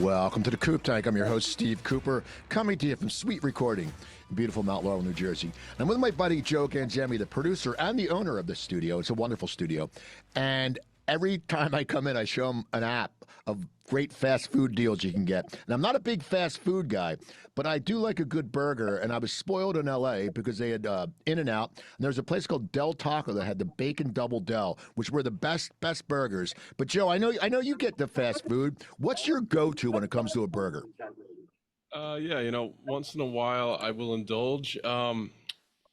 Welcome to the Coop Tank. I'm your host, Steve Cooper, coming to you from SuiteRecording in beautiful Mount Laurel, New Jersey. I'm with my buddy Joe Ganzemi, the producer and the owner of this studio. It's a wonderful studio. And every time I come in, I show him an app of great fast food deals you can get. And I'm not a big fast food guy, but I do like a good burger. And I was spoiled in L.A. because they had In-N-Out. And there's a place called Del Taco that had the bacon double Del, which were the best burgers. But Joe, I know you get the fast food. What's your go-to when it comes to a burger? Yeah, once in a while I will indulge.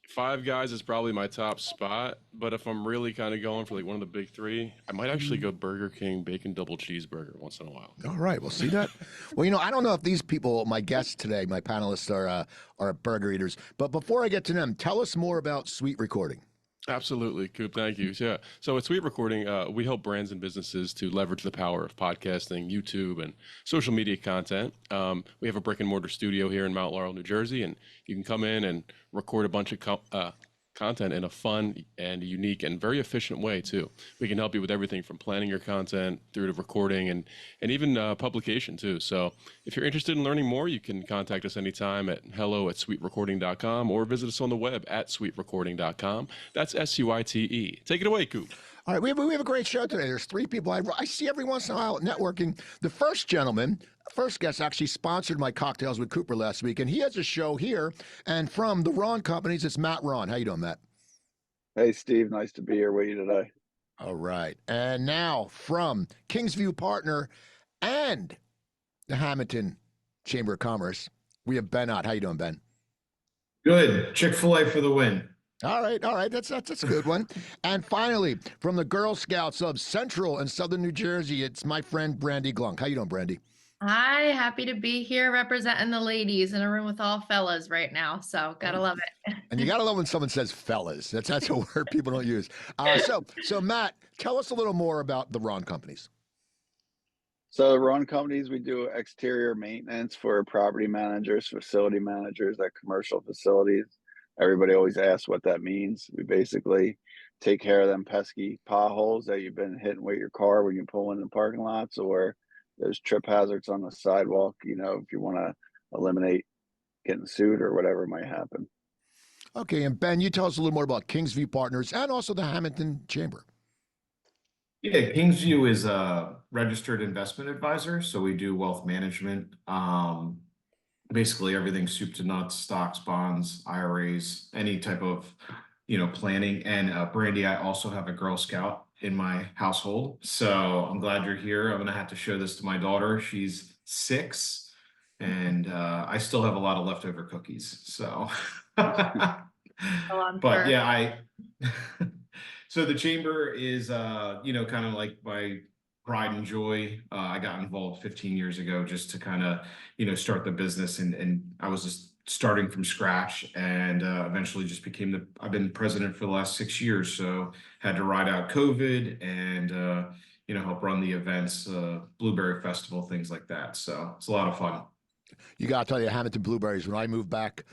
Five Guys is probably my top spot, but if I'm really kind of going for like one of the big three, I might actually go Burger King bacon double cheeseburger once in a while. All right, well, see that? Well, I don't know if these people, my guests today, my panelists are burger eaters, but before I get to them, tell us more about SuiteRecording. Absolutely, Coop. Thank you. Yeah. So at SuiteRecording, we help brands and businesses to leverage the power of podcasting, YouTube, and social media content. We have a brick and mortar studio here in Mount Laurel, New Jersey, and you can come in and record a bunch of content in a fun and unique and very efficient way too. We can help you with everything from planning your content through to recording and even publication too. So if you're interested in learning more, you can contact us anytime at hello@suiterecording.com or visit us on the web at suiterecording.com. That's SUITE. Take it away, Coop. All right, we have a great show today. There's three people I see every once in a while networking. The first guest actually sponsored my Cocktails with Cooper last week, and he has a show here. And from the Rahn Companies, it's Matt Rahn. How you doing, Matt? Hey, Steve. Nice to be here with you today. All right. And now from Kingsview Partner and the Hamilton Chamber of Commerce, we have Ben Ott. How you doing, Ben? Good. Chick-fil-A for the win. All right. That's a good one. And finally, from the Girl Scouts of Central and Southern New Jersey, it's my friend Brandi Glunk. How you doing, Brandi? Hi, happy to be here representing the ladies in a room with all fellas right now. So gotta love it. And you gotta love when someone says fellas. That's a word people don't use. So Matt, tell us a little more about the Rahn Companies. So the Rahn Companies, we do exterior maintenance for property managers, facility managers at commercial facilities. Everybody always asks what that means. We basically take care of them pesky potholes that you've been hitting with your car when you pull in the parking lots, or those trip hazards on the sidewalk, if you want to eliminate getting sued or whatever might happen. Okay, and Ben, you tell us a little more about Kingsview Partners and also the Hamilton Chamber. Yeah, Kingsview is a registered investment advisor, so we do wealth management. Basically everything soup to nuts, stocks, bonds, IRAs, any type of planning. And Brandi, I also have a Girl Scout in my household, so I'm glad you're here. I'm gonna have to show this to my daughter. She's 6, and I still have a lot of leftover cookies. So, but Sure. yeah, so the chamber is kind of like my pride and joy. I got involved 15 years ago just to kind of start the business, and I was just starting from scratch, and eventually just I've been president for the last 6 years, so had to ride out COVID and help run the events, Blueberry Festival, things like that. So it's a lot of fun. You gotta tell you, Hamilton Blueberries, when I moved back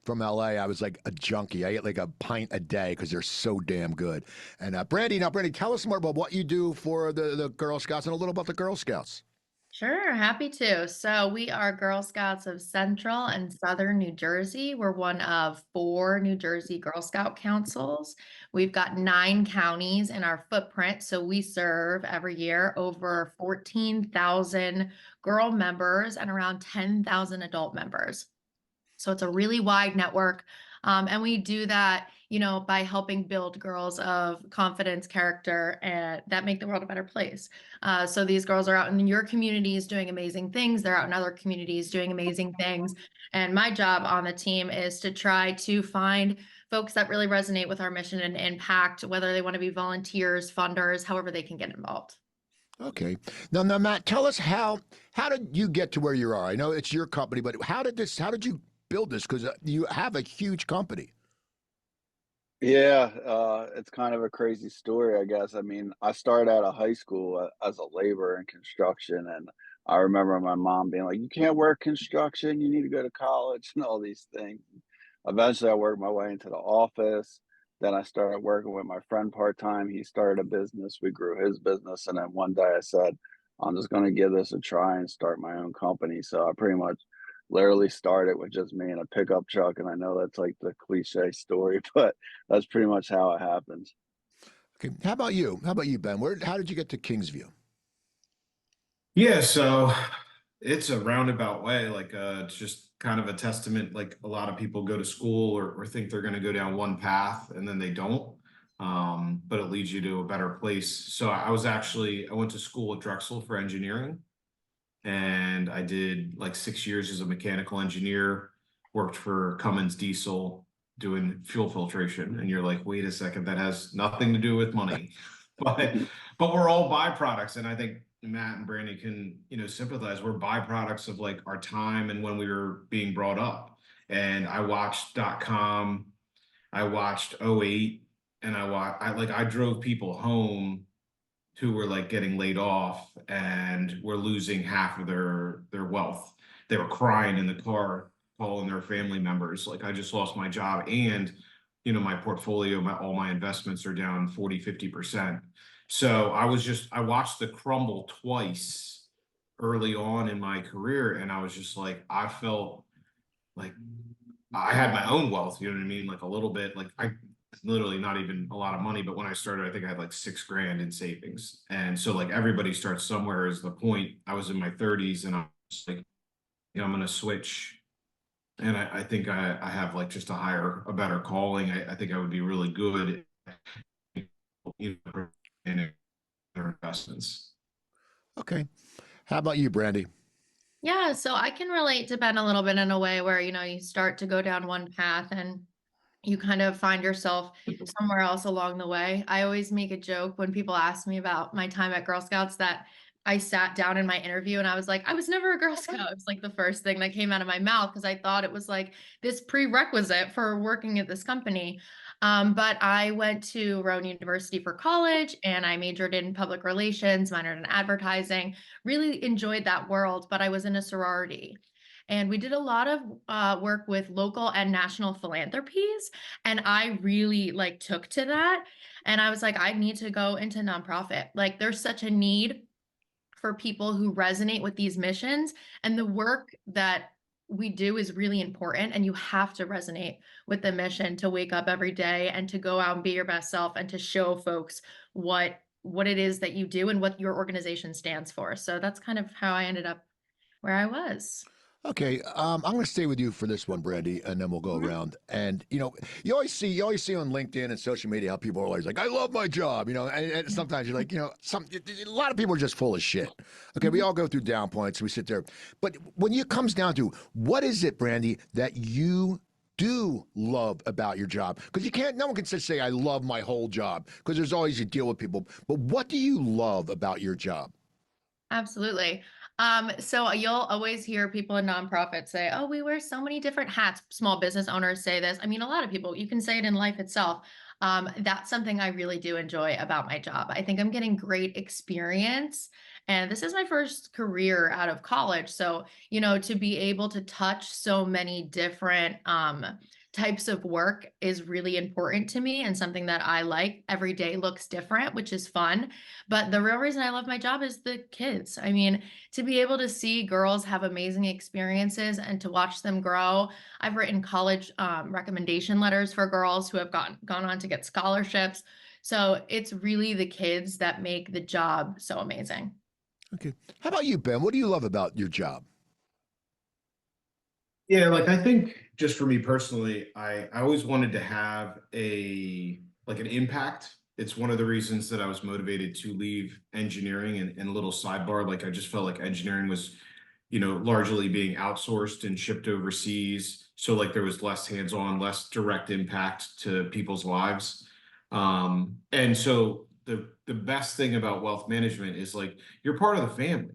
from LA, I was like a junkie. I ate like a pint a day because they're so damn good. And Brandi, tell us more about what you do for the Girl Scouts and a little about the Girl Scouts. Sure, happy to. So we are Girl Scouts of Central and Southern New Jersey. We're one of 4 New Jersey Girl Scout councils. We've got 9 counties in our footprint. So we serve every year over 14,000 girl members and around 10,000 adult members. So it's a really wide network. And we do that, by helping build girls of confidence, character, and that make the world a better place. So these girls are out in your communities doing amazing things. They're out in other communities doing amazing things. And my job on the team is to try to find folks that really resonate with our mission and impact, whether they want to be volunteers, funders, however they can get involved. Okay. Now, Matt, tell us how did you get to where you are? I know it's your company, but how did you build this? Because you have a huge company. Yeah, it's kind of a crazy story, I guess. I mean, I started out of high school as a laborer in construction, and I remember my mom being like, "You can't work construction. You need to go to college," and all these things. Eventually, I worked my way into the office. Then I started working with my friend part time. He started a business. We grew his business, and then one day I said, I'm just going to give this a try and start my own company. So I pretty much literally started with just me and a pickup truck. And I know that's like the cliche story, but that's pretty much how it happens. Okay. How about you? How about you, Ben? How did you get to Kingsview? Yeah, so it's a roundabout way. Like, it's just kind of a testament. Like, a lot of people go to school or think they're going to go down one path and then they don't. But it leads you to a better place. So I went to school at Drexel for engineering, and I did like 6 years as a mechanical engineer, worked for Cummins Diesel doing fuel filtration. And you're like, wait a second, that has nothing to do with money. But we're all byproducts. And I think Matt and Brandi can, sympathize. We're byproducts of like our time and when we were being brought up. And I watched .com, I watched '08, and I drove people home who were like getting laid off and were losing half of their wealth. They were crying in the car, calling their family members, like, I just lost my job, and my portfolio, all my investments are down 40-50%. So I watched the crumble twice early on in my career, and I was just like, I felt like I had my own wealth, you know what I mean? Like a little bit, like I literally not even a lot of money, but when I started, I think I had like $6,000 in savings. And so like everybody starts somewhere is the point. I was in my 30s and I was like, I'm going to switch. And I think I have like just a better calling. I think I would be really good in investments. Okay. How about you, Brandi? Yeah, so I can relate to Ben a little bit in a way where, you start to go down one path and you kind of find yourself somewhere else along the way. I always make a joke when people ask me about my time at Girl Scouts that I sat down in my interview and I was like, I was never a Girl Scout. It's like the first thing that came out of my mouth because I thought it was like this prerequisite for working at this company. But I went to Rowan University for college and I majored in public relations, minored in advertising, really enjoyed that world, but I was in a sorority. And we did a lot of work with local and national philanthropies. And I really like took to that. And I was like, I need to go into nonprofit. Like there's such a need for people who resonate with these missions. And the work that we do is really important. And you have to resonate with the mission to wake up every day and to go out and be your best self and to show folks what it is that you do and what your organization stands for. So that's kind of how I ended up where I was. Okay, I'm going to stay with you for this one, Brandi, and then we'll go around. And you always see on LinkedIn and social media how people are always like, "I love my job," and sometimes you're like, a lot of people are just full of shit. Okay, we all go through down points. We sit there, but when it comes down to what is it, Brandi, that you do love about your job? Because no one can just say, "I love my whole job," because there's always you deal with people. But what do you love about your job? Absolutely. So you'll always hear people in nonprofits say, oh, we wear so many different hats. Small business owners say this. I mean, a lot of people, you can say it in life itself. That's something I really do enjoy about my job. I think I'm getting great experience. And this is my first career out of college. So, to be able to touch so many different types of work is really important to me and something that I like. Every day looks different, which is fun. But the real reason I love my job is the kids. I mean, to be able to see girls have amazing experiences and to watch them grow. I've written college recommendation letters for girls who have gone on to get scholarships. So it's really the kids that make the job so amazing. Okay, how about you, Ben? What do you love about your job? Yeah, like I think just for me personally, I always wanted to have an impact. It's one of the reasons that I was motivated to leave engineering, and a little sidebar, like I just felt like engineering was, largely being outsourced and shipped overseas. So like there was less hands-on, less direct impact to people's lives. And so the best thing about wealth management is like you're part of the family.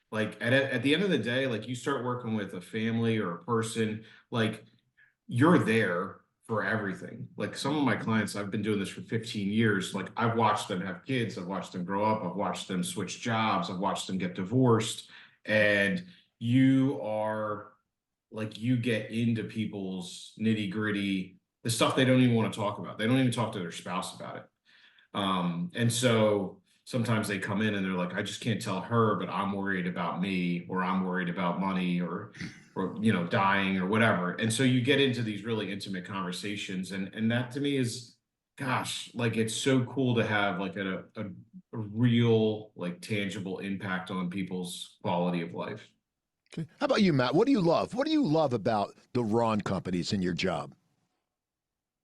Like at the end of the day, like you start working with a family or a person, like you're there for everything. Like some of my clients, I've been doing this for 15 years. Like I've watched them have kids, I've watched them grow up, I've watched them switch jobs, I've watched them get divorced. And you get into people's nitty gritty, the stuff they don't even want to talk about. They don't even talk to their spouse about it. And so sometimes they come in and they're like, I just can't tell her, but I'm worried about me, or I'm worried about money, or dying or whatever. And so you get into these really intimate conversations, and that to me is, gosh, like it's so cool to have like a real, like tangible impact on people's quality of life. Okay. How about you, Matt? What do you love? What do you love about the Rahn Companies in your job?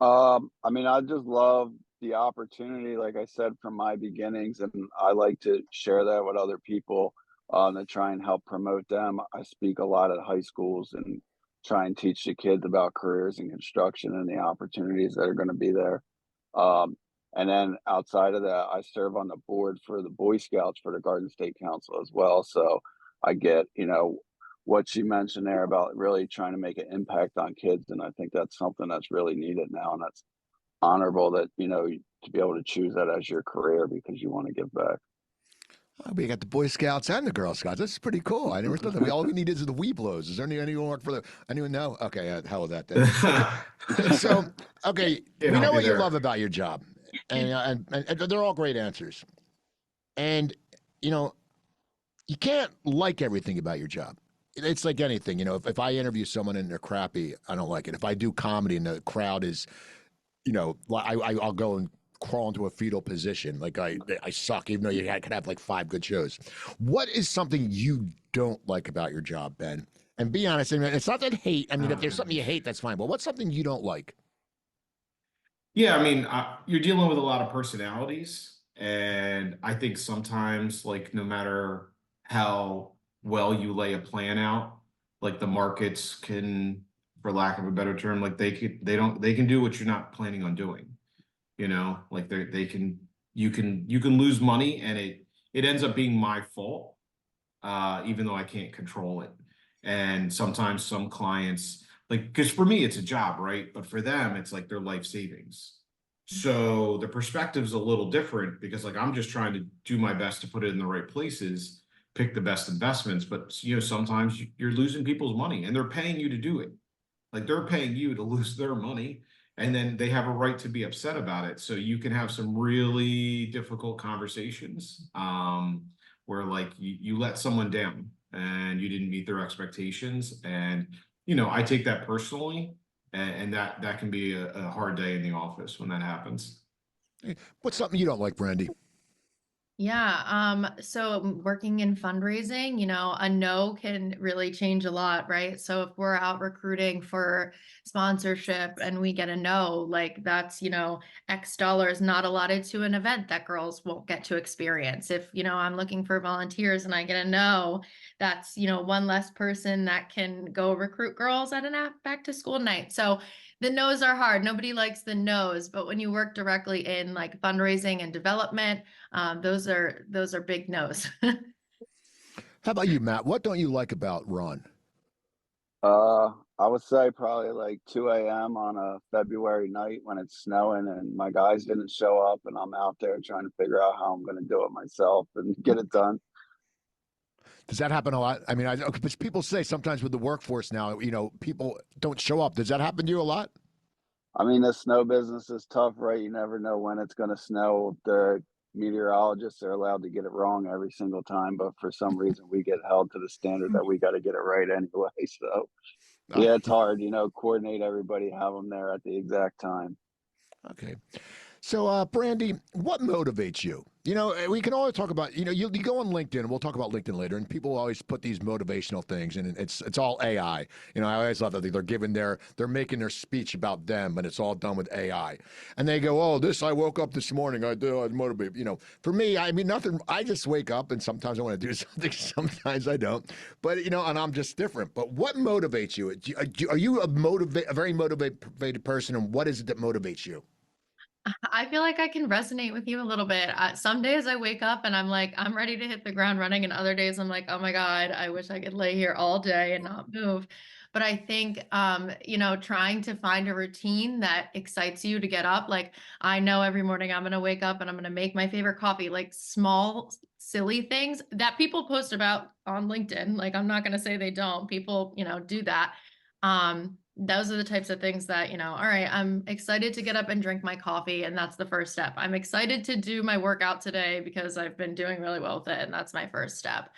I mean, I just love the opportunity, like I said, from my beginnings, and I like to share that with other people, to try and help promote them. I speak a lot at high schools and try and teach the kids about careers in construction and the opportunities that are going to be there. Um, and then outside of that, I serve on the board for the Boy Scouts for the Garden State Council as well. So I get, what she mentioned there about really trying to make an impact on kids. And I think that's something that's really needed now. And that's honorable that, to be able to choose that as your career because you want to give back. Oh, we got the Boy Scouts and the Girl Scouts. That's pretty cool. I never thought that. All we need is the Weeblos. Is there anyone work for the? Anyone know? Okay, hell with that then. Okay. So, okay, we know what you love about your job, and they're all great answers. And you can't like everything about your job. It's like anything. If I interview someone and they're crappy, I don't like it. If I do comedy and the crowd is, I'll go and crawl into a fetal position. Like I suck, even though could have like 5 good shows. What is something you don't like about your job, Ben? And be honest. I mean, it's not that hate. I mean, if there's something you hate, that's fine. But what's something you don't like? Yeah, I mean, you're dealing with a lot of personalities, and I think sometimes, like, no matter how well you lay a plan out, like the markets can, for lack of a better term, like they can do what you're not planning on doing. Like you can lose money, and it ends up being my fault, even though I can't control it. And sometimes some clients, like, because for me it's a job, right? But for them it's like their life savings. So the perspective's a little different because, like, I'm just trying to do my best to put it in the right places, pick the best investments. But sometimes you're losing people's money, and they're paying you to do it. Like, they're paying you to lose their money, and then they have a right to be upset about it. So you can have some really difficult conversations, where, like, you let someone down and you didn't meet their expectations. And, I take that personally, and that can be a hard day in the office when that happens. What's something you don't like, Brandi? Yeah. So working in fundraising, a no can really change a lot, right? So if we're out recruiting for sponsorship and we get a no, like that's, X dollars not allotted to an event that girls won't get to experience. If, I'm looking for volunteers and I get a no, that's, one less person that can go recruit girls at an back to school night. So the no's are hard. Nobody likes the no's, but when you work directly in like fundraising and development, those are big no's. How about you, Matt? What don't you like about Rahn? I would say probably like 2 a.m. on a February night when it's snowing and my guys didn't show up and I'm out there trying to figure out how I'm going to do it myself and get it done. Does that happen a lot? I mean, because people say sometimes with the workforce now, people don't show up. Does that happen to you a lot? I mean, the snow business is tough, right? You never know when it's going to snow. The meteorologists are allowed to get it wrong every single time, but for some reason we get held to the standard that we got to get it right anyway. So yeah, it's hard, coordinate everybody, have them there at the exact time. Okay. So, Brandi, what motivates you? We can always talk about, you go on LinkedIn, and we'll talk about LinkedIn later, and people always put these motivational things, and it's all AI. I always love that they're making their speech about them, but it's all done with AI. And they go, oh, I woke up this morning, I motivate. For me, I mean, nothing, I just wake up, and sometimes I want to do something, sometimes I don't. But, and I'm just different. But what motivates you? Are you a very motivated person, and what is it that motivates you? I feel like I can resonate with you a little bit. Some days I wake up and I'm like, I'm ready to hit the ground running. And other days I'm like, oh my God, I wish I could lay here all day and not move. But I think, trying to find a routine that excites you to get up. Like, I know every morning I'm going to wake up and I'm going to make my favorite coffee, like small, silly things that people post about on LinkedIn. Like, I'm not going to say they don't. People, do that. those are the types of things that, all right, I'm excited to get up and drink my coffee, and that's the first step. I'm excited to do my workout today because I've been doing really well with it, and that's my first step.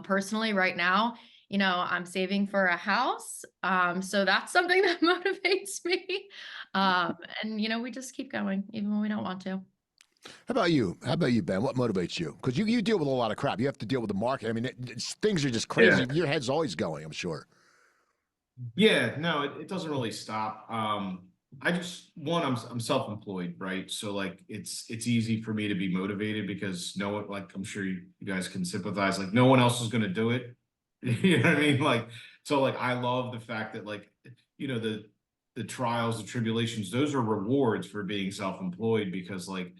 Personally, right now, I'm saving for a house. So that's something that motivates me. And we just keep going even when we don't want to. How about you? How about you, Ben? What motivates you? Because you deal with a lot of crap. You have to deal with the market. I mean, things are just crazy. Yeah. Your head's always going, I'm sure. Yeah, no, it doesn't really stop. I just I'm self-employed, right? So like it's easy for me to be motivated because no one, like I'm sure you guys can sympathize, like no one else is gonna do it. You know what I mean? Like so like I love the fact that like the trials, the tribulations, those are rewards for being self-employed because like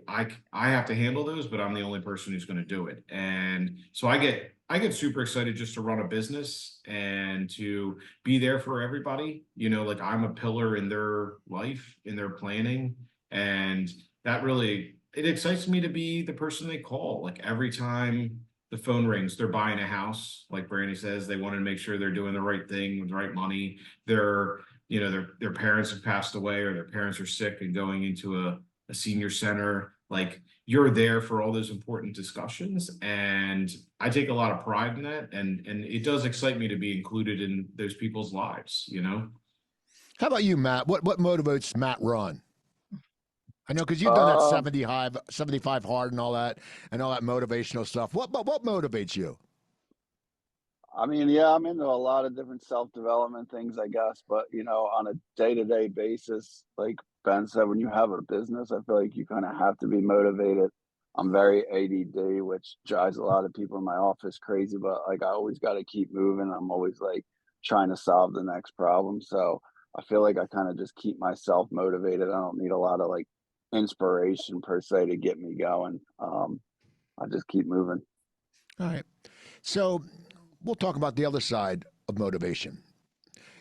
I have to handle those, but I'm the only person who's going to do it. And so I get super excited just to run a business and to be there for everybody. Like I'm a pillar in their life, in their planning. And that really, it excites me to be the person they call. Like every time the phone rings, they're buying a house. Like Brandi says, they want to make sure they're doing the right thing with the right money. Their parents have passed away or their parents are sick and going into a senior center. Like you're there for all those important discussions, and I take a lot of pride in that, and it does excite me to be included in those people's lives. How about you, Matt? What motivates Matt Rahn? I know because you've done that Um, 75 hard and all that motivational stuff. What motivates you? I mean, yeah, I'm into a lot of different self-development things, I guess, but on a day-to-day basis, like Ben said, when you have a business, I feel like you kind of have to be motivated. I'm very ADD, which drives a lot of people in my office crazy, but like I always got to keep moving. I'm always like trying to solve the next problem. So I feel like I kind of just keep myself motivated. I don't need a lot of like inspiration per se to get me going. I just keep moving. All right. So we'll talk about the other side of motivation.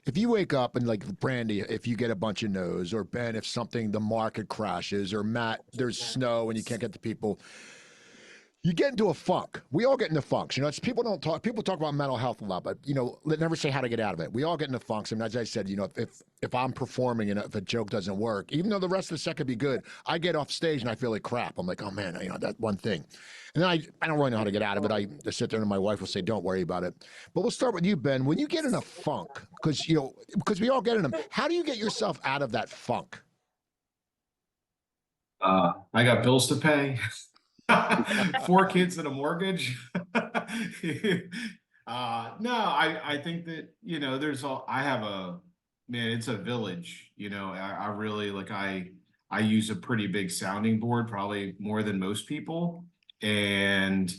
If you wake up and like Brandi, if you get a bunch of no's, or Ben, if the market crashes, or Matt, there's snow and you can't get the people, you get into a funk. We all get into funks. It's people don't talk. People talk about mental health a lot, but they never say how to get out of it. We all get into funks. And as I said, if I'm performing and if a joke doesn't work, even though the rest of the set could be good, I get off stage and I feel like crap. I'm like, oh man, that one thing. And then I don't really know how to get out of it. I sit there and my wife will say, don't worry about it. But we'll start with you, Ben. When you get in a funk, because we all get in them, how do you get yourself out of that funk? I got bills to pay. 4 kids and a mortgage. No, I think that, I have it's a village, I really like, I use a pretty big sounding board, probably more than most people. And,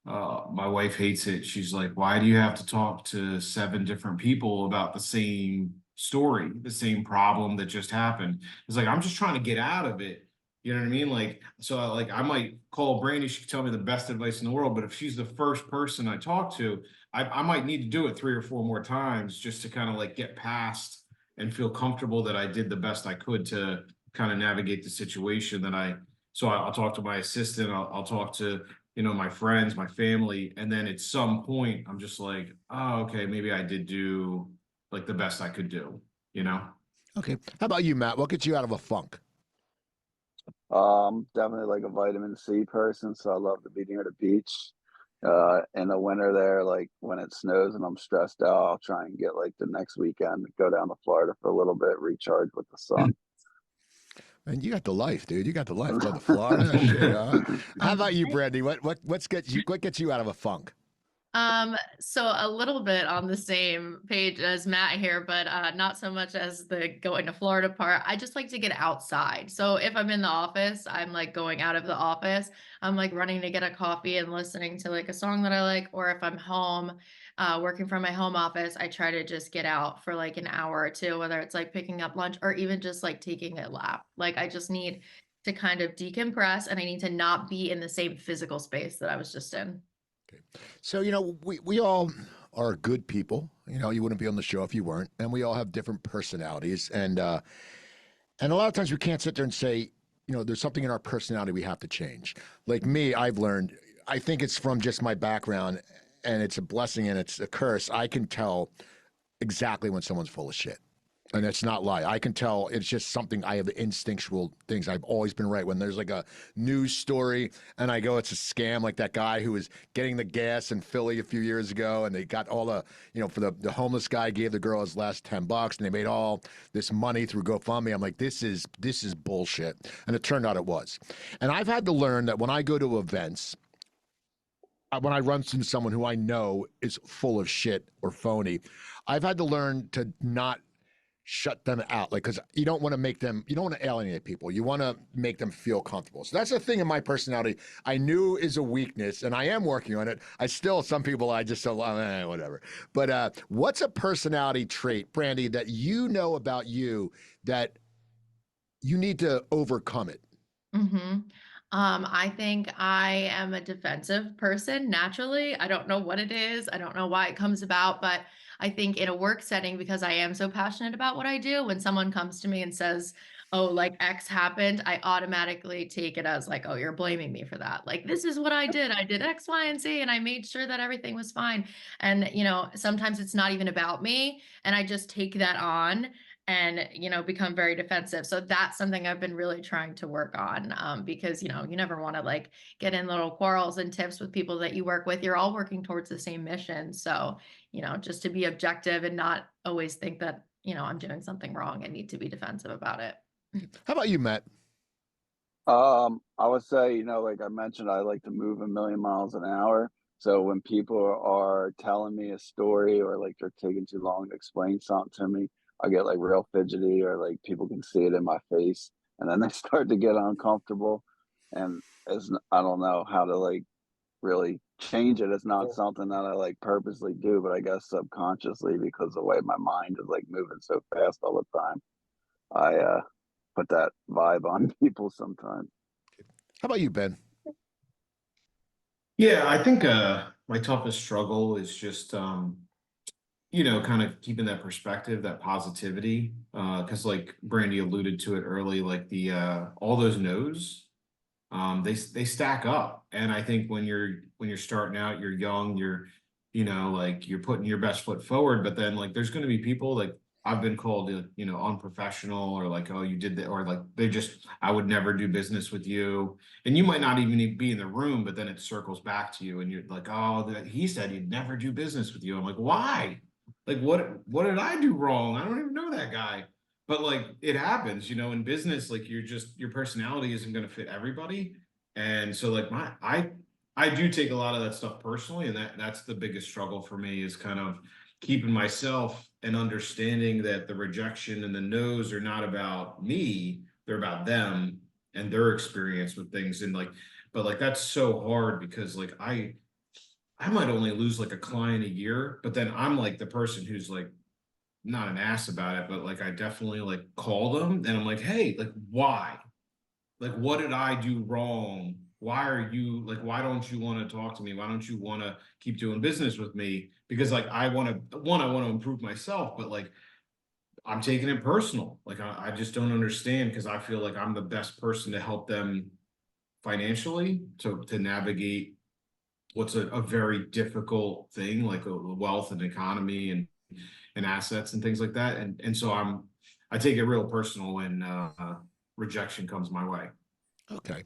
my wife hates it. She's like, why do you have to talk to 7 different people about the same story, the same problem that just happened? It's like, I'm just trying to get out of it. You know what I mean? Like, so like I might call Brandi, she could tell me the best advice in the world, but if she's the first person I talk to, I might need to do it 3 or 4 more times just to kind of like get past and feel comfortable that I did the best I could to kind of navigate the situation so I'll talk to my assistant, I'll talk to, my friends, my family. And then at some point I'm just like, oh, okay, maybe I did do like the best I could do. Okay. How about you, Matt? What gets you out of a funk? Definitely like a vitamin C person, so I love to be near the beach. In the winter there, like when it snows and I'm stressed out, I'll try and get like the next weekend, go down to Florida for a little bit, recharge with the sun. Man, you got the life, dude. You got the life. Go to Florida. Shit, huh? How about you, Brandi? What gets you out of a funk? So a little bit on the same page as Matt here, but not so much as the going to Florida part. I just like to get outside. So if I'm in the office, I'm like going out of the office. I'm like running to get a coffee and listening to like a song that I like. Or if I'm home, working from my home office, I try to just get out for like an hour or two, whether it's like picking up lunch or even just like taking a lap. Like I just need to kind of decompress, and I need to not be in the same physical space that I was just in. So, we all are good people. You wouldn't be on the show if you weren't. And we all have different personalities. And a lot of times we can't sit there and say, there's something in our personality we have to change. Like me, I've learned, I think it's from just my background, and it's a blessing and it's a curse. I can tell exactly when someone's full of shit. And it's not lie. I can tell. It's just something. I have the instinctual things. I've always been right. When there's like a news story and I go, it's a scam, like that guy who was getting the gas in Philly a few years ago, and they got all the, for the homeless guy gave the girl his last $10, and they made all this money through GoFundMe. I'm like, this is bullshit. And it turned out it was. And I've had to learn that when I go to events, when I run into someone who I know is full of shit or phony, I've had to learn to not shut them out, like, because you don't want to alienate people. You want to make them feel comfortable. So that's a thing in my personality I knew is a weakness, and I am working on it. Some people I just don't, whatever. But what's a personality trait, Brandi, that you know about you that you need to overcome it? Mm-hmm. I think I am a defensive person naturally. I don't know what it is. I don't know why it comes about, but I think in a work setting, because I am so passionate about what I do, when someone comes to me and says, oh, like X happened, I automatically take it as like, oh, you're blaming me for that. Like, this is what I did. I did X, Y, and Z, and I made sure that everything was fine. And, sometimes it's not even about me. And I just take that on and become very defensive. So that's something I've been really trying to work on, because you never want to like get in little quarrels and tiffs with people that you work with. You're all working towards the same mission. So just to be objective and not always think that I'm doing something wrong and need to be defensive about it. How about you, Matt? I would say, like I mentioned, I like to move a million miles an hour. So when people are telling me a story or like they're taking too long to explain something to me, I get like real fidgety, or like people can see it in my face, and then they start to get uncomfortable. And I don't know how to like really change it. It's not something that I like purposely do, but I guess subconsciously, because the way my mind is like moving so fast all the time, I put that vibe on people sometimes. How about you, Ben? Yeah, I think my toughest struggle is just kind of keeping that perspective, that positivity. Because like Brandi alluded to it early, like the all those no's, they stack up. And I think when you're starting out, you're young, you're like you're putting your best foot forward, but then like there's going to be people like I've been called unprofessional, or like, oh, you did that, or like I would never do business with you. And you might not even be in the room, but then it circles back to you and you're like, oh, he said he'd never do business with you. I'm like, why? Like, what did I do wrong? I don't even know that guy. But like it happens, in business, like your personality isn't going to fit everybody. And so like I do take a lot of that stuff personally, and that's the biggest struggle for me, is kind of keeping myself and understanding that the rejection and the no's are not about me, they're about them and their experience with things. And like, but like that's so hard, because like I might only lose like a client a year, but then I'm like the person who's like not an ass about it, but like I definitely like call them and I'm like, hey, like why? Like what did I do wrong? Why don't you want to talk to me? Why don't you want to keep doing business with me? Because like I want to improve myself, but like I'm taking it personal. Like I just don't understand, because I feel like I'm the best person to help them financially to navigate what's a very difficult thing, like a wealth and economy and assets and things like that. And so I take it real personal when rejection comes my way. Okay.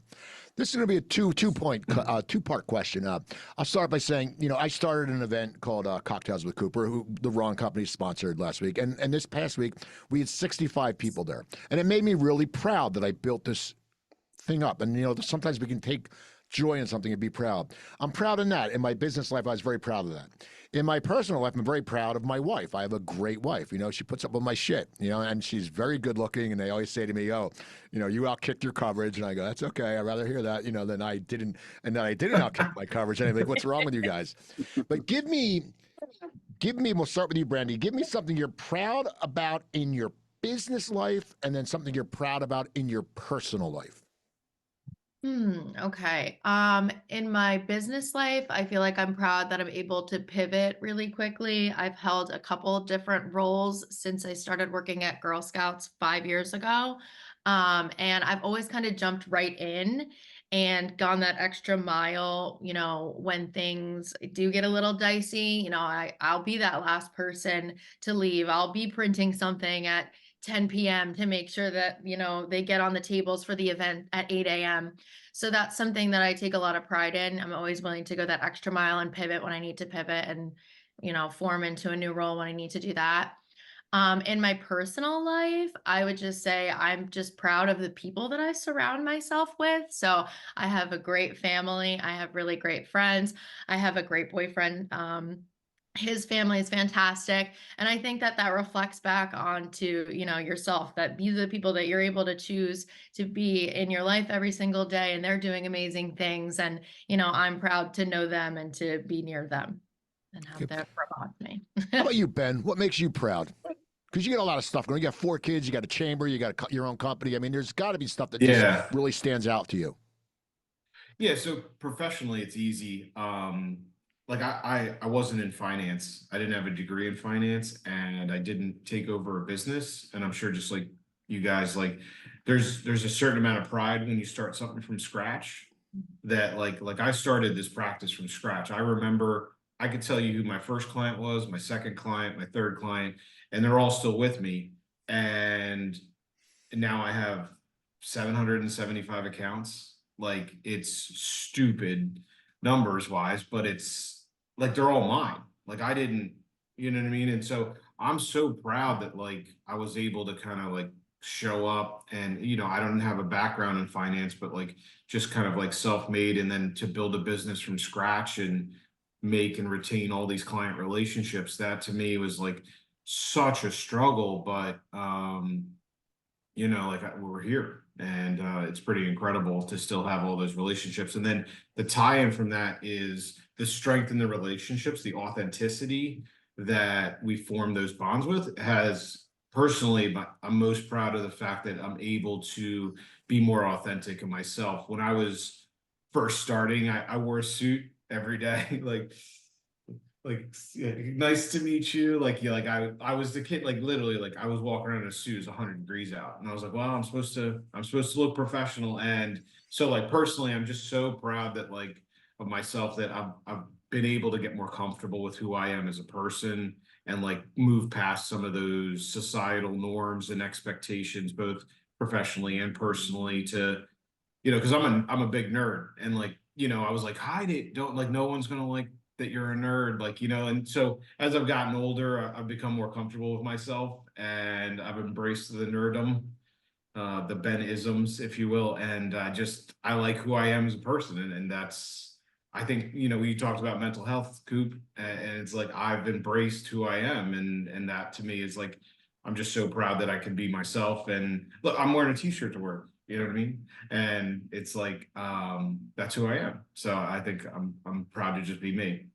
This is going to be a two-part question. I'll start by saying, I started an event called Cocktails with Cooper, who the Rahn Companies sponsored last week. And this past week, we had 65 people there. And it made me really proud that I built this thing up. And, sometimes we can take joy in something and be proud. I'm proud in that. In my business life, I was very proud of that. In my personal life, I'm very proud of my wife. I have a great wife. She puts up with my shit, and she's very good looking. And they always say to me, oh, you outkicked your coverage. And I go, that's okay. I'd rather hear that, than I didn't. And then I didn't outkick my coverage. And I'm like, what's wrong with you guys? But give me, we'll start with you, Brandi. Give me something you're proud about in your business life, and then something you're proud about in your personal life. Okay. In my business life, I feel like I'm proud that I'm able to pivot really quickly. I've held a couple different roles since I started working at Girl Scouts 5 years ago. And I've always kind of jumped right in and gone that extra mile, when things do get a little dicey, I'll be that last person to leave. I'll be printing something at 10 p.m. to make sure that, they get on the tables for the event at 8 a.m. So that's something that I take a lot of pride in. I'm always willing to go that extra mile and pivot when I need to pivot and, form into a new role when I need to do that. In my personal life, I would just say I'm just proud of the people that I surround myself with. So I have a great family. I have really great friends. I have a great boyfriend. His family is fantastic. And I think that reflects back onto, yourself, that these are the people that you're able to choose to be in your life every single day. And they're doing amazing things. And, I'm proud to know them and to be near them and have them rub me. How about you, Ben? What makes you proud? Because you got a lot of stuff going. You got 4 kids, you got a chamber, you got your own company. I mean, there's got to be stuff that just really stands out to you. Yeah. So professionally, it's easy. Like I wasn't in finance. I didn't have a degree in finance, and I didn't take over a business. And I'm sure, just like you guys, like there's a certain amount of pride when you start something from scratch. That like I started this practice from scratch. I remember I could tell you who my first client was, my second client, my third client, and they're all still with me. And now I have 775 accounts. Like, it's stupid numbers wise, but it's like they're all mine. Like, I didn't, you know what I mean? And so I'm so proud that like I was able to kind of like show up, and I don't have a background in finance, but like just kind of like self-made, and then to build a business from scratch and make and retain all these client relationships. That to me was like such a struggle, but like we're here, and it's pretty incredible to still have all those relationships. And then the tie-in from that is the strength in the relationships, the authenticity that we form those bonds with. Has personally, I'm most proud of the fact that I'm able to be more authentic in myself. When I was first starting, I wore a suit every day, like yeah, nice to meet you. Like, yeah, like I was the kid, like literally, like I was walking around in a suit, it's 100 degrees out, and I was like, well, I'm supposed to look professional. And so like personally, I'm just so proud that like of myself, that I've been able to get more comfortable with who I am as a person, and like move past some of those societal norms and expectations, both professionally and personally, to because I'm a big nerd, and like I was like, hide it, don't, like, no one's gonna like that you're a nerd, like, and so as I've gotten older, I've become more comfortable with myself, and I've embraced the nerdum, the Ben-isms, if you will, and I like who I am as a person, and that's, I think, we talked about mental health, Coop, and it's like I've embraced who I am, and that to me is like, I'm just so proud that I can be myself. And look, I'm wearing a t-shirt to work, you know what I mean? And it's like, that's who I am. So I think I'm proud to just be me.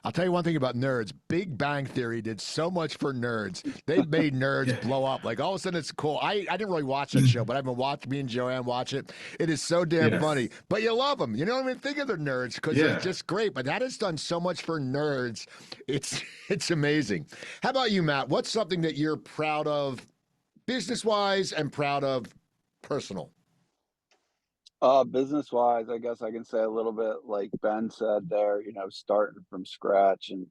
I'll tell you one thing about nerds. Big Bang Theory did so much for nerds. They've made nerds blow up. Like, all of a sudden, it's cool. I didn't really watch that show, but I've been watching, me and Joanne watch it. It is so damn funny. But you love them. You don't even think of the nerds because they're just great. But that has done so much for nerds. It's amazing. How about you, Matt? What's something that you're proud of business-wise and proud of personal? Business wise, I guess I can say a little bit like Ben said there, starting from scratch and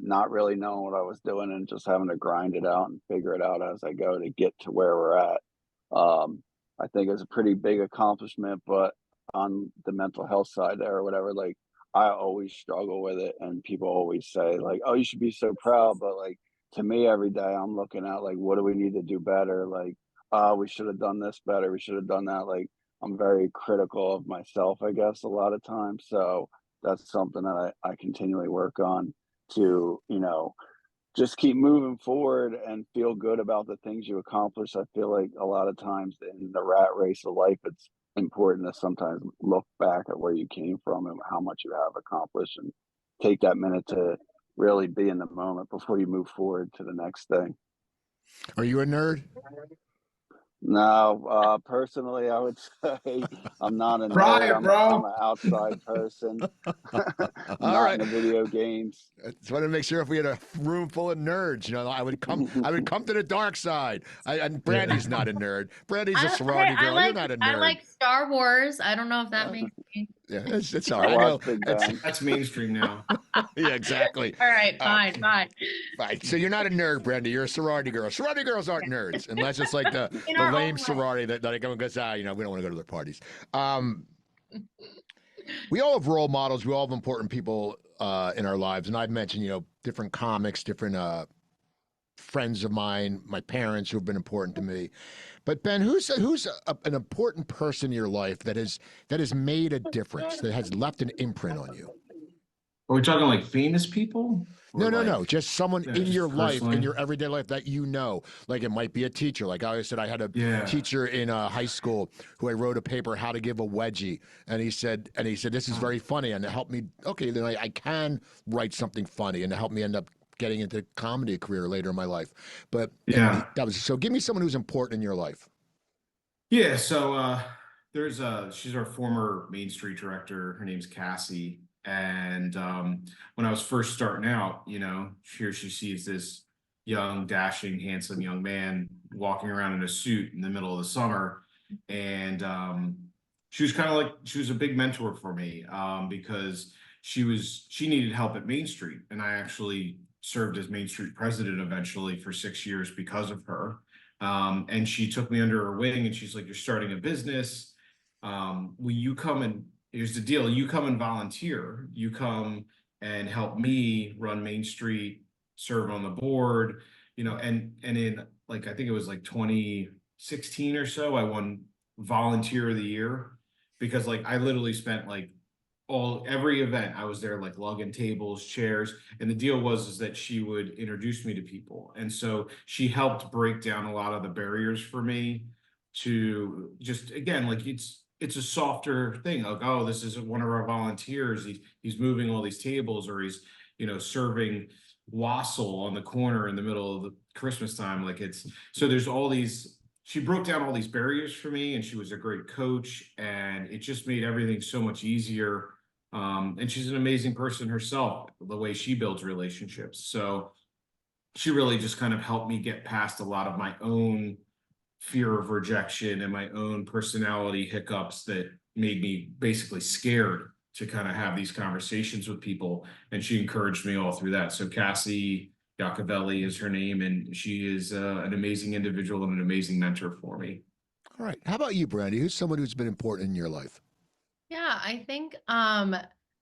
not really knowing what I was doing and just having to grind it out and figure it out as I go to get to where we're at. I think it's a pretty big accomplishment, but on the mental health side there or whatever, like I always struggle with it, and people always say like, "Oh, you should be so proud," but like to me, every day I'm looking at like, what do we need to do better? Like, we should have done this better. We should have done that. Like, I'm very critical of myself, I guess, a lot of times. So that's something that I continually work on to, just keep moving forward and feel good about the things you accomplish. I feel like a lot of times in the rat race of life, it's important to sometimes look back at where you came from and how much you have accomplished, and take that minute to really be in the moment before you move forward to the next thing. Are you a nerd? No, personally, I would say I'm not a Try nerd. it, I'm bro. an outside person. All Not right. into video games. I just wanted to make sure if we had a room full of nerds, I would come to the dark side. And Yeah. Brandy's not a nerd. Brandy's a Hey, sorority girl. You're not a I nerd. like Star Wars. I don't know if that Uh, makes me. Yeah, it's all I right. I watch know. Big It's Bang. That's mainstream now. yeah, exactly. All right, Uh, fine, fine. right. So you're not a nerd, Brandy. You're a sorority girl. Sorority girls aren't nerds, unless it's like In the our lame own way. sorority that like everyone goes, we don't want to go to their parties. We all have role models. We all have important people in our lives, and I've mentioned different comics, different friends of mine, my parents who have been important to me. But Ben, who's an important person in your life that has made a difference, that has left an imprint on you? Are we talking like famous people? Or No. like, Just someone in just your life, in personally? your everyday life that you know. Like it might be a teacher. Like I always said, I had a Yeah. teacher in high school who I wrote a paper, How to Give a Wedgie. And he said, this is very funny. And it helped me, okay, then I can write something funny, and it helped me end up getting into comedy career later in my life. But Yeah. that was, so give me someone who's important in your life. Yeah. So there's she's our former Main Street director. Her name's Cassie. And when I was first starting out, here she sees this young, dashing, handsome young man walking around in a suit in the middle of the summer. And she was kind of like, she was a big mentor for me because she needed help at Main Street. And I actually served as Main Street president eventually for 6 years because of her. And she took me under her wing, and she's like, "You're starting a business. Will you come and here's the deal. You come and volunteer. You come and help me run Main Street, serve on the board, and in like I think it was like 2016 or so, I won volunteer of the year because like I literally spent like every event I was there like lugging tables, chairs, and the deal was that she would introduce me to people, and so she helped break down a lot of the barriers for me to just again like it's a softer thing like, oh, this isn't one of our volunteers, he's moving all these tables, or he's serving wassail on the corner in the middle of the Christmas time. Like it's so there's all these, she broke down all these barriers for me, and she was a great coach, and it just made everything so much easier. And she's an amazing person herself, the way she builds relationships. So she really just kind of helped me get past a lot of my own fear of rejection and my own personality hiccups that made me basically scared to kind of have these conversations with people. And she encouraged me all through that. So Cassie Iacovelli is her name, and she is an amazing individual and an amazing mentor for me. All right. How about you, Brandy? Who's someone who's been important in your life? Yeah, I think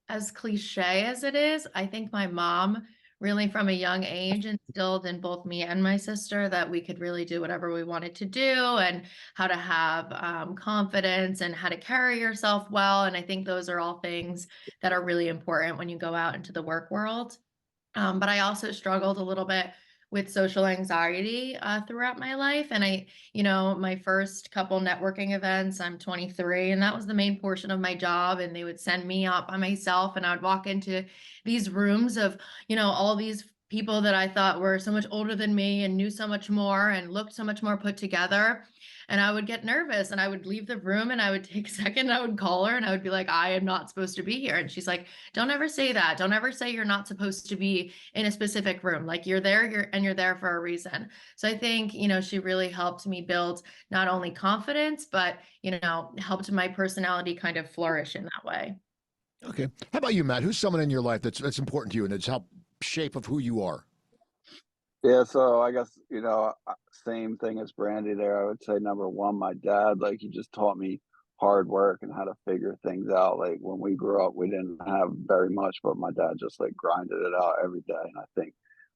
as cliche as it is, I think my mom really from a young age instilled in both me and my sister that we could really do whatever we wanted to do, and how to have confidence and how to carry yourself well. And I think those are all things that are really important when you go out into the work world. But I also struggled a little bit with social anxiety throughout my life. And my first couple networking events, I'm 23, and that was the main portion of my job. And they would send me out by myself, and I would walk into these rooms of, all these people that I thought were so much older than me and knew so much more and looked so much more put together. And I would get nervous, and I would leave the room, and I would take a second, and I would call her, and I would be like, I am not supposed to be here. And she's like, don't ever say that. Don't ever say you're not supposed to be in a specific room. Like you're there, you're there for a reason. So I think, she really helped me build not only confidence, but, helped my personality kind of flourish in that way. Okay. How about you, Matt? Who's someone in your life that's important to you and that's helped shape of who you are? Yeah, so I guess, same thing as Brandy there. I would say number one, my dad, like he just taught me hard work and how to figure things out. Like when we grew up, we didn't have very much, but my dad just like grinded it out every day. And I think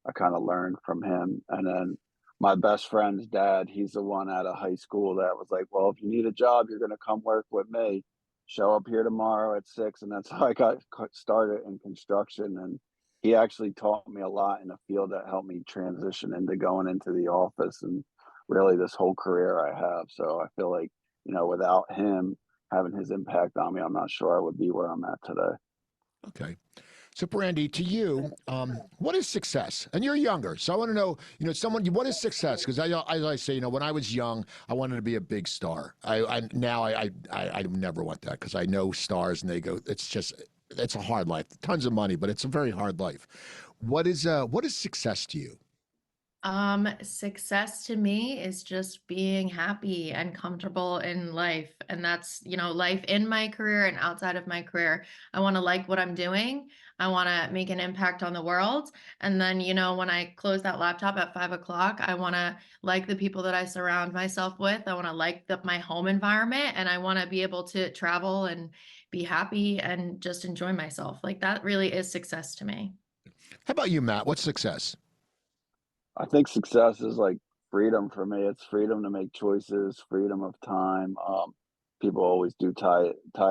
I kind of learned from him. And then my best friend's dad, he's the one out of high school that was like, well, if you need a job, you're going to come work with me. Show up here tomorrow at 6. And that's how I got started in construction. And he actually taught me a lot in a field that helped me transition into going into the office and really this whole career I have. So I feel like, without him having his impact on me, I'm not sure I would be where I'm at today. Okay. So, Brandi, to you, what is success? And you're younger, so I want to know, what is success? Because as I say, when I was young, I wanted to be a big star. I never want that because I know stars and they go, it's a hard life, tons of money, but it's a very hard life. What is success to you? Success to me is just being happy and comfortable in life. And that's, life in my career and outside of my career. I want to like what I'm doing. I want to make an impact on the world. And then, when I close that laptop at 5 o'clock, I want to like the people that I surround myself with. I want to like my home environment, and I want to be able to travel and be happy and just enjoy myself. Like that really is success to me. How about you, Matt? What's success? I think success is like freedom for me. It's freedom to make choices, freedom of time. People always do tie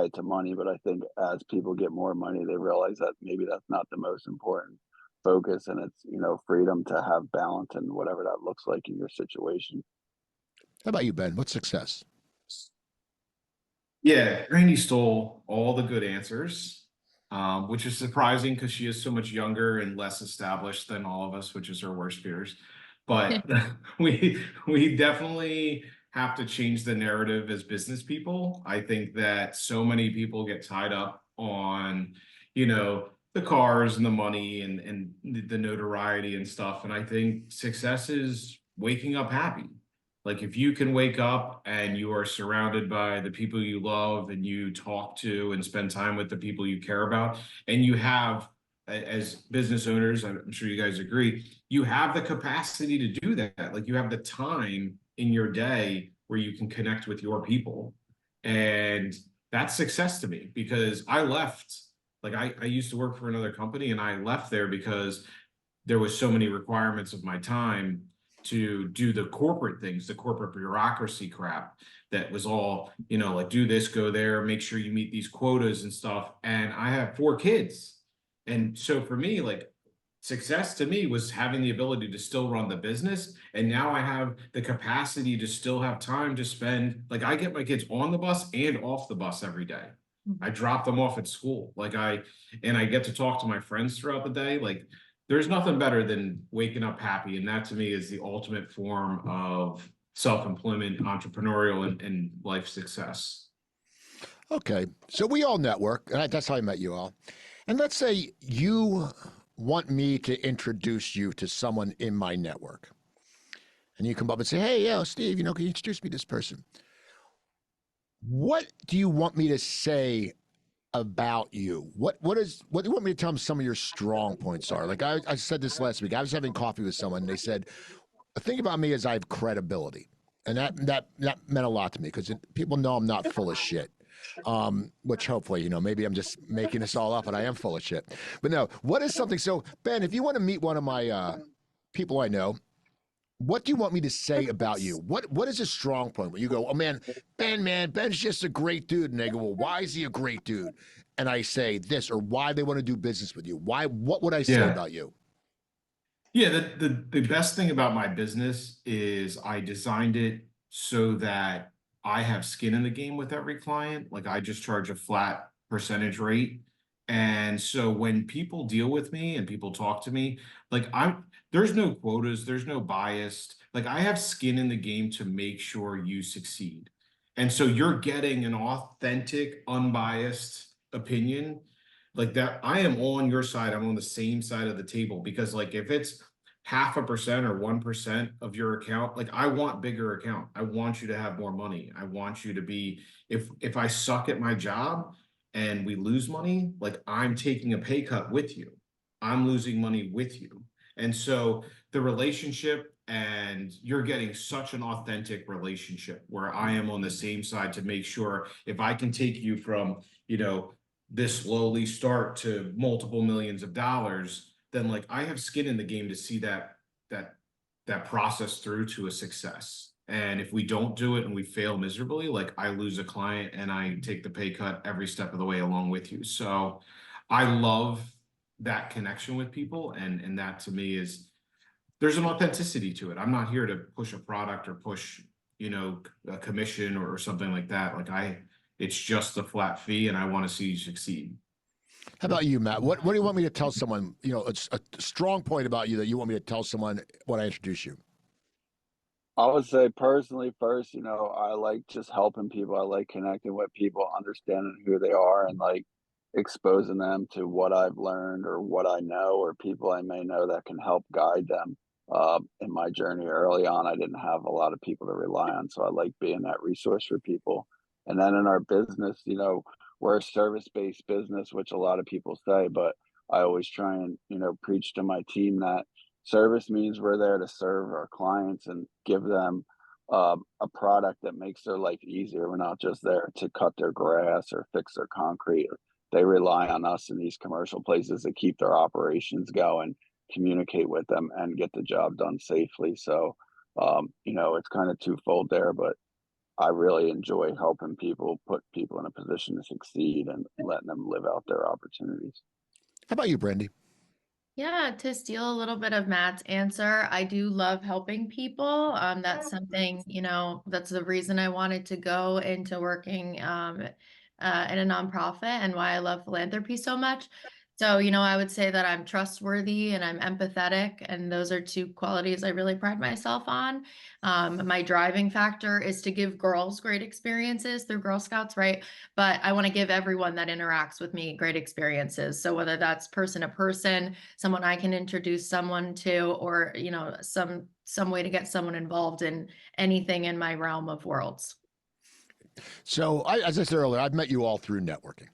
it to money, but I think as people get more money, they realize that maybe that's not the most important focus, and it's freedom to have balance and whatever that looks like in your situation. How about you, Ben? What's success? Yeah, Randy stole all the good answers, which is surprising because she is so much younger and less established than all of us, which is her worst fears. But we definitely have to change the narrative as business people. I think that so many people get tied up on, the cars and the money and the notoriety and stuff. And I think success is waking up happy. Like if you can wake up and you are surrounded by the people you love and you talk to and spend time with the people you care about, and you have, as business owners, I'm sure you guys agree, you have the capacity to do that. Like you have the time in your day where you can connect with your people. And that's success to me because I left, like I used to work for another company and I left there because there was so many requirements of my time to do the corporate things, the corporate bureaucracy crap that was all, like do this, go there, make sure you meet these quotas and stuff. And I have 4 kids. And so for me, like success to me was having the ability to still run the business. And now I have the capacity to still have time to spend, like I get my kids on the bus and off the bus every day. I drop them off at school. And I get to talk to my friends throughout the day. Like there's nothing better than waking up happy. And that to me is the ultimate form of self-employment, entrepreneurial, and life success. Okay. So we all network, and that's how I met you all. And let's say you want me to introduce you to someone in my network. And you come up and say, hey, yeah, Steve, can you introduce me to this person? What do you want me to say about you? What do you want me to tell them some of your strong points are? Like I said this last week. I was having coffee with someone and they said, the thing about me is I have credibility. And that meant a lot to me because people know I'm not full of shit. Which hopefully, maybe I'm just making this all up and I am full of shit. But no, what is something? So Ben, if you want to meet one of my people I know, what do you want me to say about you? What is a strong point where you go, oh man, Ben's just a great dude. And they go, well, why is he a great dude? And I say this, or why they want to do business with you. What would I say about you? Yeah, the best thing about my business is I designed it so that I have skin in the game with every client. Like I just charge a flat percentage rate. And so when people deal with me and people talk to me, like there's no quotas, there's no bias. Like I have skin in the game to make sure you succeed. And so you're getting an authentic, unbiased opinion like that. I am on your side. I'm on the same side of the table because like if it's 0.5% or 1% of your account, like I want bigger account. I want you to have more money. I want you to be, if I suck at my job and we lose money, like I'm taking a pay cut with you. I'm losing money with you. And so the relationship, and you're getting such an authentic relationship where I am on the same side to make sure if I can take you from, this lowly start to multiple millions of dollars, then like I have skin in the game to see that process through to a success. And if we don't do it and we fail miserably, like I lose a client and I take the pay cut every step of the way along with you. So I love that connection with people. And that to me is, there's an authenticity to it. I'm not here to push a product or push, a commission or something like that. Like it's just a flat fee and I want to see you succeed. How about you, Matt? What do you want me to tell someone? You know, it's a strong point about you that you want me to tell someone when I introduce you. I would say personally, first, I like just helping people. I like connecting with people, understanding who they are, and like exposing them to what I've learned or what I know, or people I may know that can help guide them. In my journey early on, I didn't have a lot of people to rely on. So I like being that resource for people. And then in our business, we're a service based business, which a lot of people say, but I always try and, preach to my team that service means we're there to serve our clients and give them a product that makes their life easier. We're not just there to cut their grass or fix their concrete. They rely on us in these commercial places to keep their operations going, communicate with them, and get the job done safely. So, it's kind of twofold there, but I really enjoy helping people, put people in a position to succeed and letting them live out their opportunities. How about you, Brandi? Yeah, to steal a little bit of Matt's answer, I do love helping people. That's something, that's the reason I wanted to go into working in a nonprofit and why I love philanthropy so much. So, I would say that I'm trustworthy and I'm empathetic, and those are two qualities I really pride myself on. My driving factor is to give girls great experiences through Girl Scouts, right? But I want to give everyone that interacts with me great experiences. So whether that's person to person, someone I can introduce someone to, or some way to get someone involved in anything in my realm of worlds. So, as I said earlier, I've met you all through networking.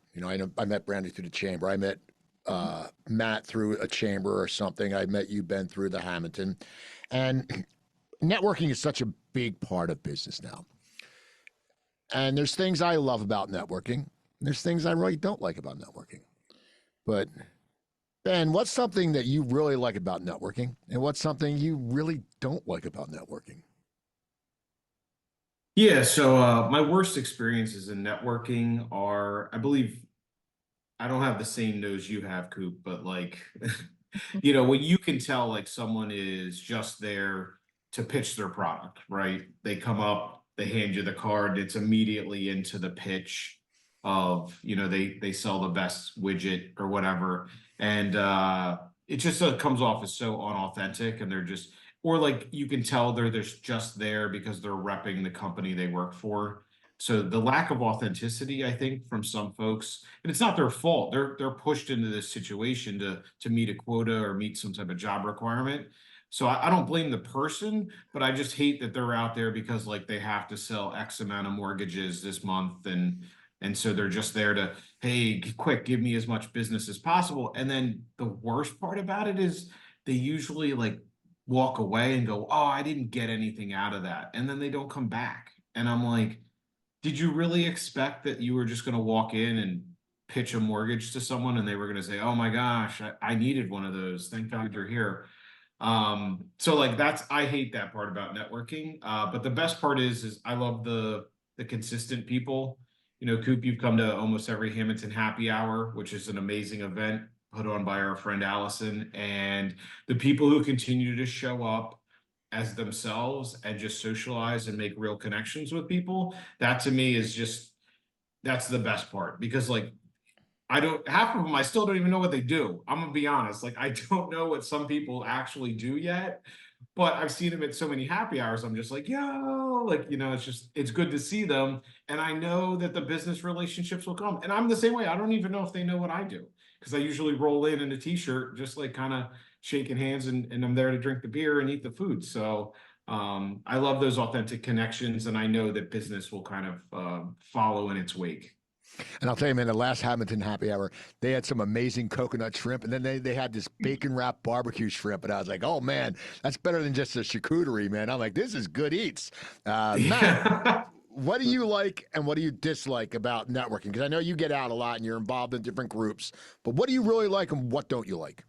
I met Brandi through the chamber. I met Matt through a chamber or something. I met you, Ben, through the Hamilton. And networking is such a big part of business now. And there's things I love about networking. And there's things I really don't like about networking. But Ben, what's something that you really like about networking? And what's something you really don't like about networking? Yeah, so my worst experiences in networking are, I believe, I don't have the same nose you have, Coop, but like, when you can tell like someone is just there to pitch their product, right? They come up, they hand you the card, it's immediately into the pitch of, they sell the best widget or whatever. And it just comes off as so unauthentic, and they're just, or like you can tell they're just there because they're repping the company they work for. So the lack of authenticity, I think, from some folks, and it's not their fault. They're pushed into this situation to meet a quota or meet some type of job requirement. So I don't blame the person, but I just hate that they're out there because like they have to sell X amount of mortgages this month, and so they're just there to, hey, quick, give me as much business as possible. And then the worst part about it is they usually like walk away and go, oh, I didn't get anything out of that. And then they don't come back. And I'm like, did you really expect that you were just going to walk in and pitch a mortgage to someone and they were going to say, oh my gosh, I needed one of those. Thank God you're here. So like I hate that part about networking. But the best part is I love the consistent people. Coop, you've come to almost every Hamilton happy hour, which is an amazing event put on by our friend Allison, and the people who continue to show up as themselves and just socialize and make real connections with people. That to me is that's the best part, because like half of them, I still don't even know what they do. I'm gonna be honest. Like I don't know what some people actually do yet, but I've seen them at so many happy hours. I'm just like, yo, like, it's good to see them. And I know that the business relationships will come. And I'm the same way. I don't even know if they know what I do, because I usually roll in a t-shirt, just like kind of shaking hands, and I'm there to drink the beer and eat the food. So I love those authentic connections. And I know that business will kind of follow in its wake. And I'll tell you, man, the last Hamilton happy hour, they had some amazing coconut shrimp, and then they had this bacon wrapped barbecue shrimp, and I was like, oh man, that's better than just a charcuterie, man. I'm like, this is good eats. Matt, what do you like and what do you dislike about networking? Because I know you get out a lot and you're involved in different groups, but what do you really like and what don't you like?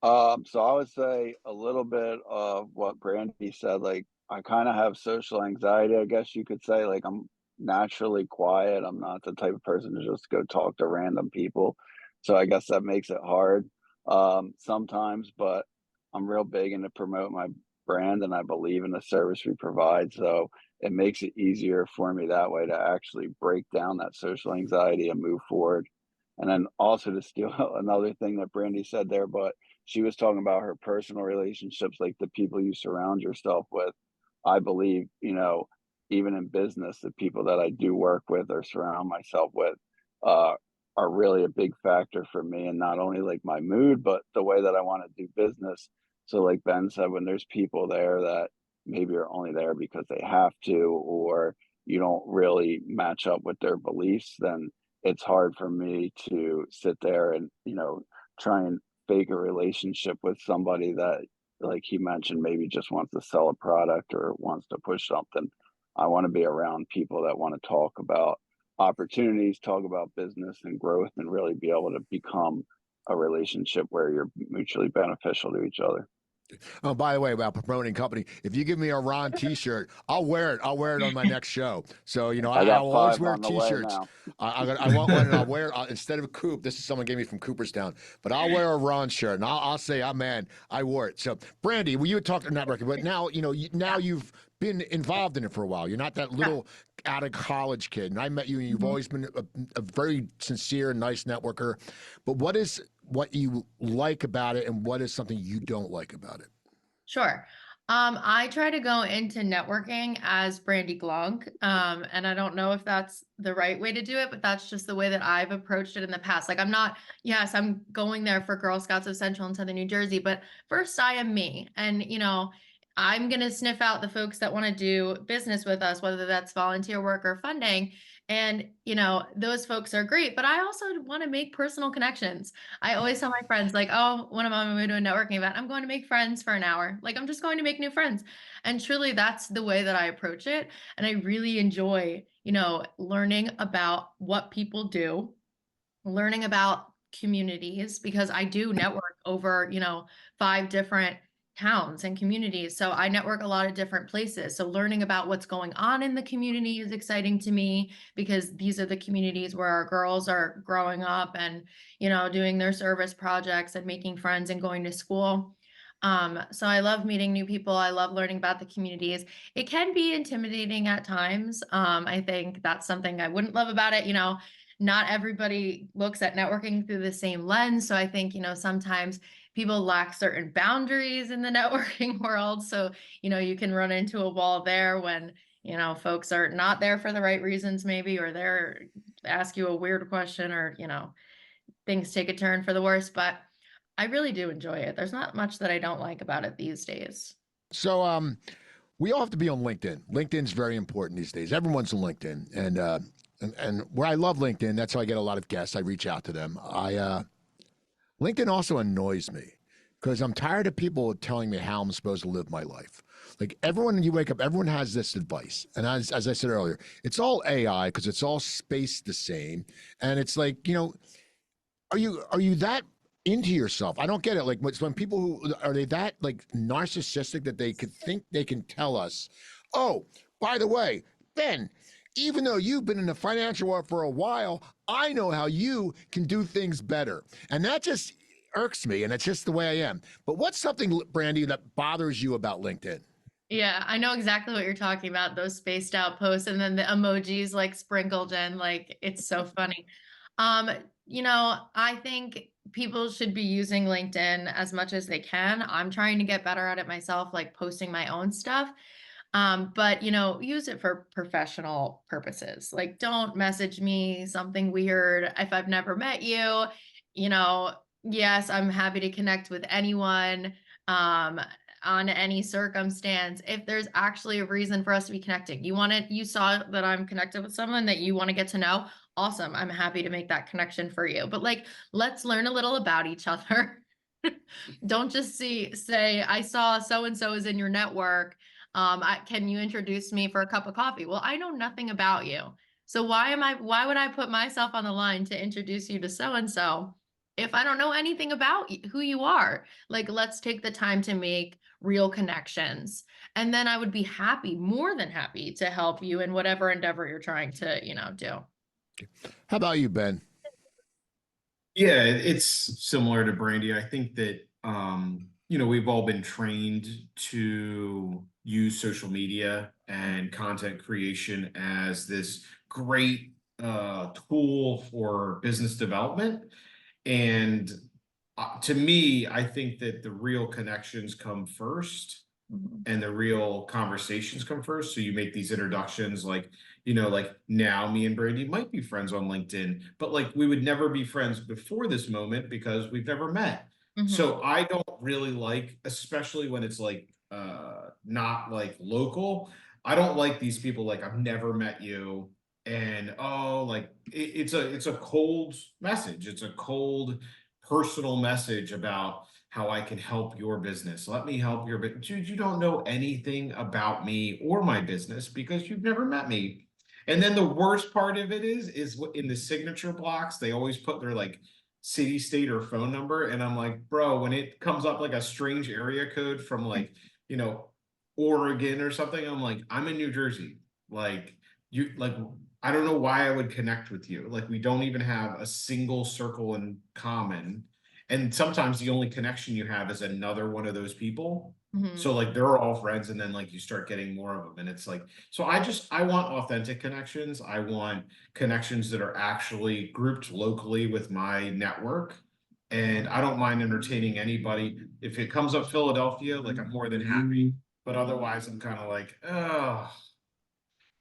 So I would say a little bit of what Brandi said. Like I kind of have social anxiety, I guess you could say. Like I'm naturally quiet. I'm not the type of person to just go talk to random people. So I guess that makes it hard sometimes, but I'm real big into promote my brand, and I believe in the service we provide. So it makes it easier for me that way to actually break down that social anxiety and move forward. And then also to steal another thing that Brandi said there, but she was talking about her personal relationships, like the people you surround yourself with. I believe, even in business, the people that I do work with or surround myself with uh, are really a big factor for me, and not only like my mood, but the way that I want to do business. So, like Ben said, when there's people there that maybe are only there because they have to, or you don't really match up with their beliefs, then it's hard for me to sit there and, try and fake a relationship with somebody that, like he mentioned, maybe just wants to sell a product or wants to push something. I want to be around people that want to talk about opportunities, talk about business and growth, and really be able to become a relationship where you're mutually beneficial to each other. Oh, by the way, about promoting company, if you give me a Ron T-shirt, I'll wear it. I'll wear it on my next show. So I I got will always 5 wear on the way T-shirts. now. I want one, and I'll wear it instead of a Coop. This is someone gave me from Cooperstown, but I'll wear a Ron shirt, and I'll say, "Oh man, I wore it." So, Brandi, well, you had talked to networking, but now now you've been involved in it for a while. You're not that little out of college kid. And I met you, and you've always been a very sincere and nice networker. But what is what you like about it, and what is something you don't like about it? Sure. I try to go into networking as Brandi Glunk. And I don't know if that's the right way to do it, but that's just the way that I've approached it in the past. Like yes, I'm going there for Girl Scouts of Central and Southern New Jersey, but first I am me. And, I'm going to sniff out the folks that want to do business with us, whether that's volunteer work or funding. And, those folks are great, but I also want to make personal connections. I always tell my friends, like, oh, when I'm on my way to a networking event, I'm going to make friends for an hour. Like, I'm just going to make new friends. And truly, that's the way that I approach it. And I really enjoy, learning about what people do, learning about communities, because I do network over, 5 different towns and communities. So I network a lot of different places. So learning about what's going on in the community is exciting to me, because these are the communities where our girls are growing up and, doing their service projects and making friends and going to school. So I love meeting new people. I love learning about the communities. It can be intimidating at times. I think that's something I wouldn't love about it. Not everybody looks at networking through the same lens. So I think, sometimes people lack certain boundaries in the networking world. So, you can run into a wall there when, folks are not there for the right reasons, maybe, or they're ask you a weird question, or, things take a turn for the worse. But I really do enjoy it. There's not much that I don't like about it these days. So, we all have to be on LinkedIn. LinkedIn's very important these days. Everyone's on LinkedIn, and where I love LinkedIn, that's how I get a lot of guests. I reach out to them. LinkedIn also annoys me because I'm tired of people telling me how I'm supposed to live my life. Like everyone, you wake up, everyone has this advice, and as I said earlier, it's all AI because it's all spaced the same, and it's like are you that into yourself? I don't get it. Like when people who are they that like narcissistic that they could think they can tell us, oh, by the way, Ben, even though you've been in the financial world for a while, I know how you can do things better. And that just irks me, and it's just the way I am. But what's something, Brandi, that bothers you about LinkedIn? Yeah, I know exactly what you're talking about, those spaced out posts and then the emojis like sprinkled in, like it's so funny. Um, I think people should be using LinkedIn as much as they can. I'm trying to get better at it myself, like posting my own stuff. But use it for professional purposes. Like don't message me something weird if I've never met you. You know, yes, I'm happy to connect with anyone. Um, on any circumstance, if there's actually a reason for us to be connecting. You saw that I'm connected with someone that you want to get to know. Awesome. I'm happy to make that connection for you. But like, let's learn a little about each other. Don't just say, I saw so and so is in your network. Can you introduce me for a cup of coffee? Well, I know nothing about you. So why would I put myself on the line to introduce you to so and so if I don't know anything about who you are? Like, let's take the time to make real connections. And then I would be happy, more than happy, to help you in whatever endeavor you're trying to, do. How about you, Ben? Yeah, it's similar to Brandi. I think that we've all been trained to use social media and content creation as this great tool for business development. And to me, I think that the real connections come first and the real conversations come first. So you make these introductions, like, like now me and Brandi might be friends on LinkedIn, but like we would never be friends before this moment because we've never met. So I don't really like, especially when it's like not like local. I don't like these people like I've never met you, and oh, like it's a cold message. It's a cold personal message about how I can help your business. Let me help your business. Dude, you don't know anything about me or my business because you've never met me. And then the worst part of it is in the signature blocks, they always put their like city, state, or phone number. And I'm like, bro, when it comes up like a strange area code from like, Oregon or something, I'm like, I'm in New Jersey. Like I don't know why I would connect with you. Like we don't even have a single circle in common. And sometimes the only connection you have is another one of those people. So like they're all friends, and then like you start getting more of them. And it's like, so I want authentic connections. I want connections that are actually grouped locally with my network. And I don't mind entertaining anybody. If it comes up Philadelphia, like I'm more than happy. But otherwise I'm kind of like, oh,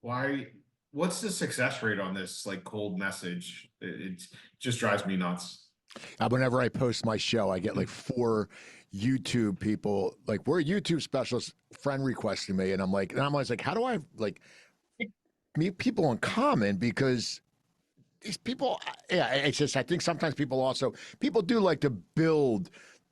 why? What's the success rate on this like cold message? It just drives me nuts. Whenever I post my show, I get like 4 YouTube people, like we're YouTube specialists, friend requesting me, and I'm always like, how do I like meet people in common? Because these people, yeah, it's just I think sometimes people do like to build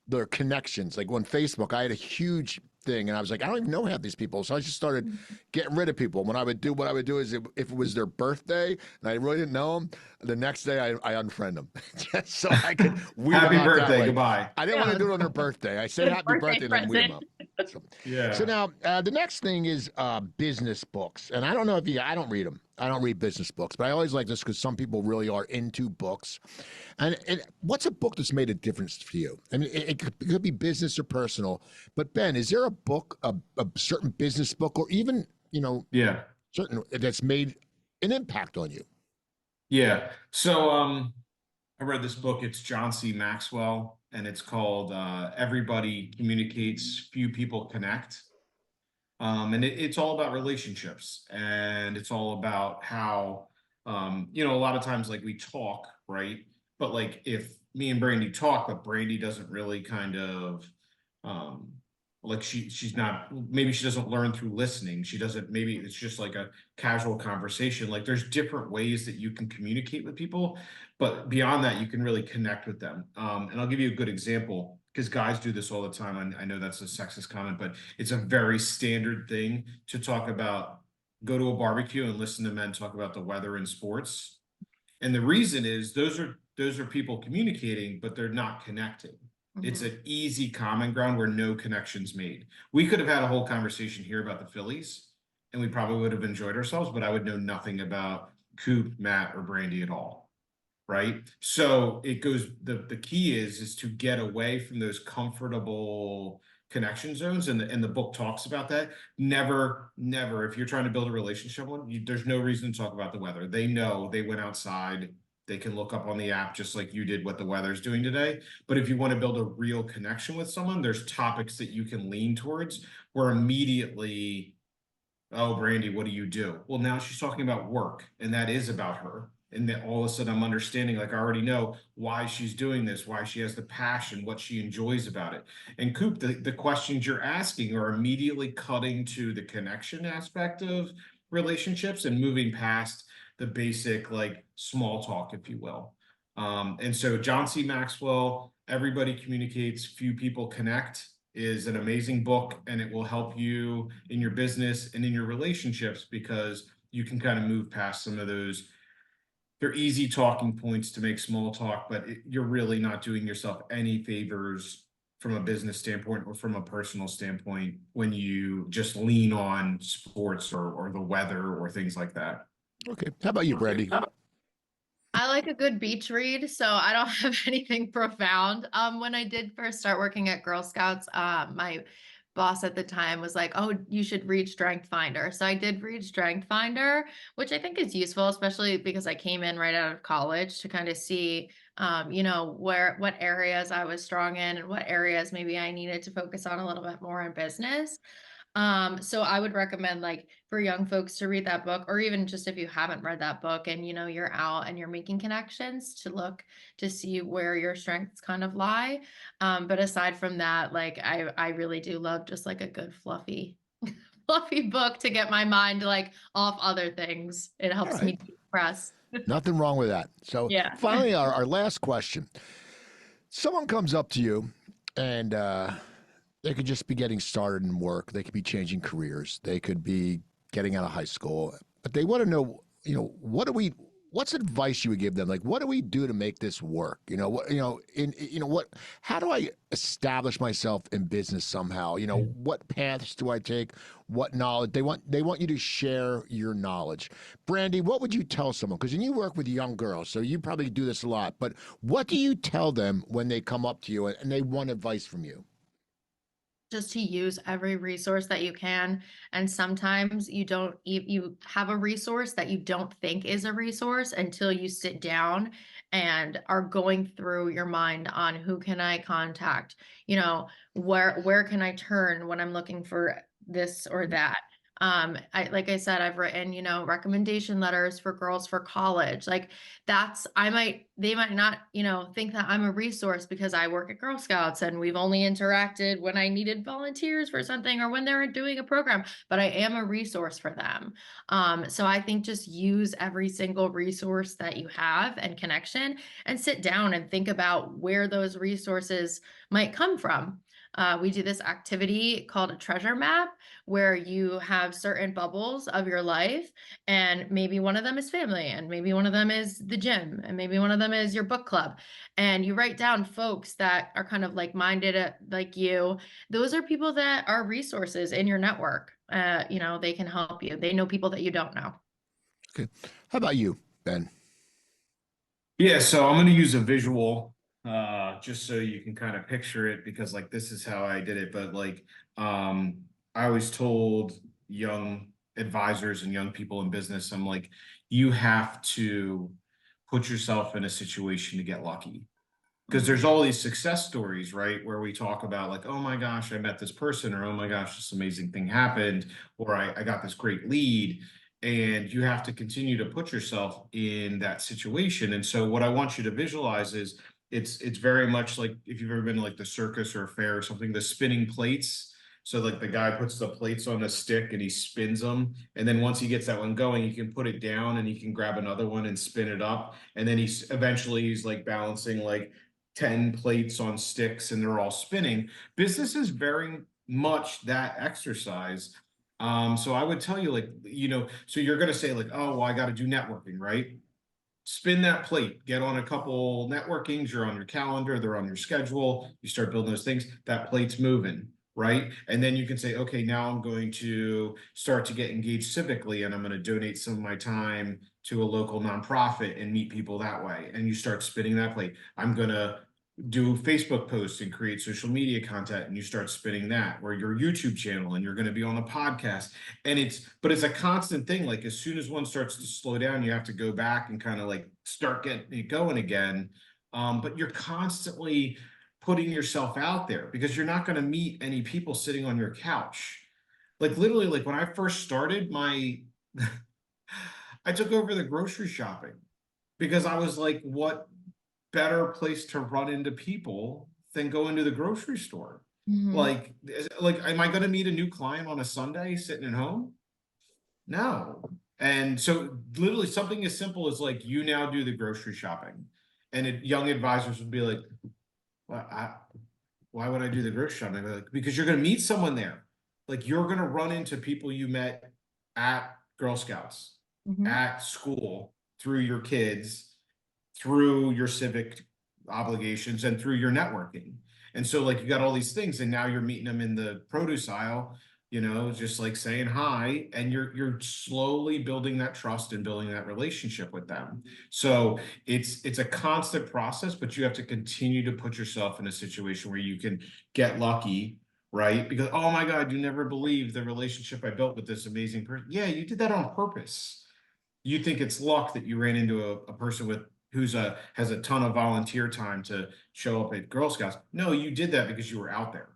their connections. Like on Facebook, I had a huge thing, and I was like, I don't even know half these people, so I just started getting rid of people. What I would do is if it was their birthday and I really didn't know them, the next day I unfriend them just so I could weed them Happy out that birthday, way. goodbye. I didn't want to do it on their birthday. I say happy birthday, then weed them up. Yeah. So now the next thing is business books, and I don't know if I don't read them. I don't read business books, but I always like this because some people really are into books. And what's a book that's made a difference for you? I mean, it could be business or personal. But Ben, is there a book, a certain business book, or even Yeah. certain that's made an impact on you? Yeah. So I read this book. It's John C. Maxwell, and it's called Everybody Communicates, Few People Connect. And it's all about relationships, and it's all about how a lot of times like we talk, right? But like if me and Brandi talk, but Brandi doesn't really kind of um like she's not, maybe she doesn't learn through listening. She doesn't, maybe it's just like a casual conversation. Like there's different ways that you can communicate with people, but beyond that, you can really connect with them. And I'll give you a good example because guys do this all the time. I know that's a sexist comment, but it's a very standard thing to talk about, go to a barbecue and listen to men talk about the weather and sports. And the reason is those are people communicating, but they're not connecting. It's an easy common ground where no connection's made. We could have had a whole conversation here about the Phillies, and we probably would have enjoyed ourselves, but I would know nothing about Coop, Matt, or Brandi at all. Right. So it goes, the key is to get away from those comfortable connection zones. And the book talks about that. Never, if you're trying to build a relationship with them, there's no reason to talk about the weather. They know, they went outside. They can look up on the app just like you did what the weather's doing today. But if you want to build a real connection with someone, there's topics that you can lean towards where immediately, oh, Brandi, what do you do? Well, now she's talking about work, and that is about her. And then all of a sudden I'm understanding, like I already know why she's doing this, why she has the passion, what she enjoys about it. And Coop, the questions you're asking are immediately cutting to the connection aspect of relationships and moving past the basic like small talk, if you will. And so John C. Maxwell, Everybody Communicates, Few People Connect, is an amazing book, and it will help you in your business and in your relationships because you can kind of move past some of those. They're easy talking points to make small talk, but you're really not doing yourself any favors from a business standpoint or from a personal standpoint when you just lean on sports or the weather or things like that. Okay. How about you, Brandi? I like a good beach read, so I don't have anything profound. When I did first start working at Girl Scouts, my boss at the time was like, oh, you should read Strength Finder. So I did read Strength Finder, which I think is useful, especially because I came in right out of college to kind of see, you know, what areas I was strong in and what areas maybe I needed to focus on a little bit more in business. So I would recommend like for young folks to read that book, or even just if you haven't read that book and you know you're out and you're making connections, to look to see where your strengths kind of lie. But aside from that, like I really do love just like a good fluffy fluffy book to get my mind like off other things. It All helps right. me decompress. Nothing wrong with that. So Yeah. finally, our last question. Someone comes up to you and they could just be getting started in work. They could be changing careers. They could be getting out of high school, but they want to know, you know, what's advice you would give them? Like, what do we do to make this work? You know, how do I establish myself in business somehow? You know, what paths do I take? What knowledge they want you to share your knowledge. Brandi, what would you tell someone? Because you work with young girls, so you probably do this a lot, but what do you tell them when they come up to you and they want advice from you? Just to use every resource that you can. And sometimes you have a resource that you don't think is a resource until you sit down and are going through your mind on who can I contact, you know, where can I turn when I'm looking for this or that. Like I said, I've written, you know, recommendation letters for girls for college. Like they might not, you know, think that I'm a resource because I work at Girl Scouts and we've only interacted when I needed volunteers for something or when they're doing a program, but I am a resource for them. So I think just use every single resource that you have and connection, and sit down and think about where those resources might come from. We do this activity called a treasure map, where you have certain bubbles of your life, and maybe one of them is family, and maybe one of them is the gym, and maybe one of them is your book club. And you write down folks that are kind of like-minded like you. Those are people that are resources in your network. You know, they can help you. They know people that you don't know. Okay. How about you, Ben? Yeah, so I'm going to use a visual just so you can kind of picture it, because like this is how I did it. But like I always told young advisors and young people in business, I'm like, you have to put yourself in a situation to get lucky. Because there's all these success stories, right, where we talk about like, oh my gosh, I met this person, or oh my gosh, this amazing thing happened, or I got this great lead. And you have to continue to put yourself in that situation. And so what I want you to visualize is it's very much like if you've ever been to like the circus or a fair or something, the spinning plates. So like the guy puts the plates on a stick and he spins them. And then once he gets that one going, he can put it down and he can grab another one and spin it up. And then he's like balancing like 10 plates on sticks and they're all spinning. Business is very much that exercise. So I would tell you, like, you know, so you're going to say like, oh, well, I got to do networking, right? Spin that plate, get on a couple networkings, you're on your calendar, they're on your schedule, you start building those things, that plate's moving, right? And then you can say, okay, now I'm going to start to get engaged civically and I'm going to donate some of my time to a local nonprofit and meet people that way. And you start spinning that plate. I'm going to do Facebook posts and create social media content, and you start spinning that, or your YouTube channel, and you're going to be on a podcast. And it's a constant thing. Like as soon as one starts to slow down, you have to go back and kind of like start getting it going again. But you're constantly putting yourself out there, because you're not going to meet any people sitting on your couch. Like literally, like when I first started I took over the grocery shopping because I was like, what better place to run into people than go into the grocery store? Mhm. Like, am I going to meet a new client on a Sunday sitting at home? No. And so literally something as simple as like, you now do the grocery shopping, and young advisors would be like, well, why would I do the grocery shopping? Like, because you're going to meet someone there. Like you're going to run into people you met at Girl Scouts, Mhm. at school, through your kids, through your civic obligations, and through your networking. And so like you got all these things, and now you're meeting them in the produce aisle, you know, just like saying hi, and you're slowly building that trust and building that relationship with them. So it's a constant process, but you have to continue to put yourself in a situation where you can get lucky, right? Because, oh my God, you never believe the relationship I built with this amazing person. Yeah, you did that on purpose. You think it's luck that you ran into a person with has a ton of volunteer time to show up at Girl Scouts. No, you did that because you were out there,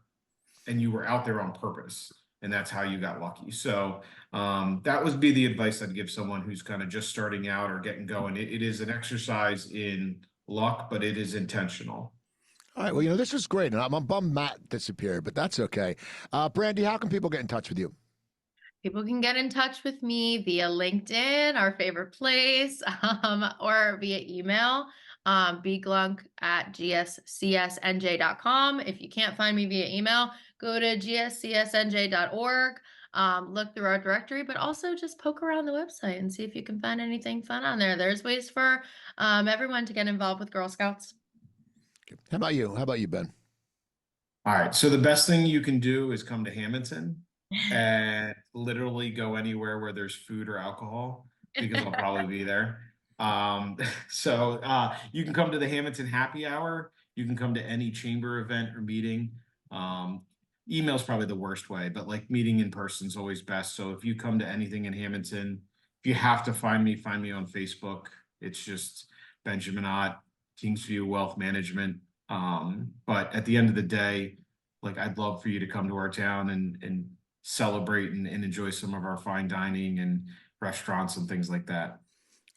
and you were out there on purpose, and that's how you got lucky. So that would be the advice I'd give someone who's kind of just starting out or getting going. It is an exercise in luck, but it is intentional. All right. Well, this was great. And I'm bummed Matt disappeared, but that's okay. Brandi, how can people get in touch with you? People can get in touch with me via LinkedIn, our favorite place, or via email, bglunk@gscsnj.com. If you can't find me via email, go to gscsnj.org, look through our directory, but also just poke around the website and see if you can find anything fun on there. There's ways for everyone to get involved with Girl Scouts. How about you? How about you, Ben? All right. So the best thing you can do is come to Hamilton and literally go anywhere where there's food or alcohol, because I'll probably be there. So you can come to the Hamilton Happy Hour. You can come to any chamber event or meeting. Email's probably the worst way, but like meeting in person is always best. So if you come to anything in Hamilton, if you have to find me on Facebook. It's just Benjamin Ott, Kingsview Wealth Management. But at the end of the day, like, I'd love for you to come to our town and celebrate and enjoy some of our fine dining and restaurants and things like that.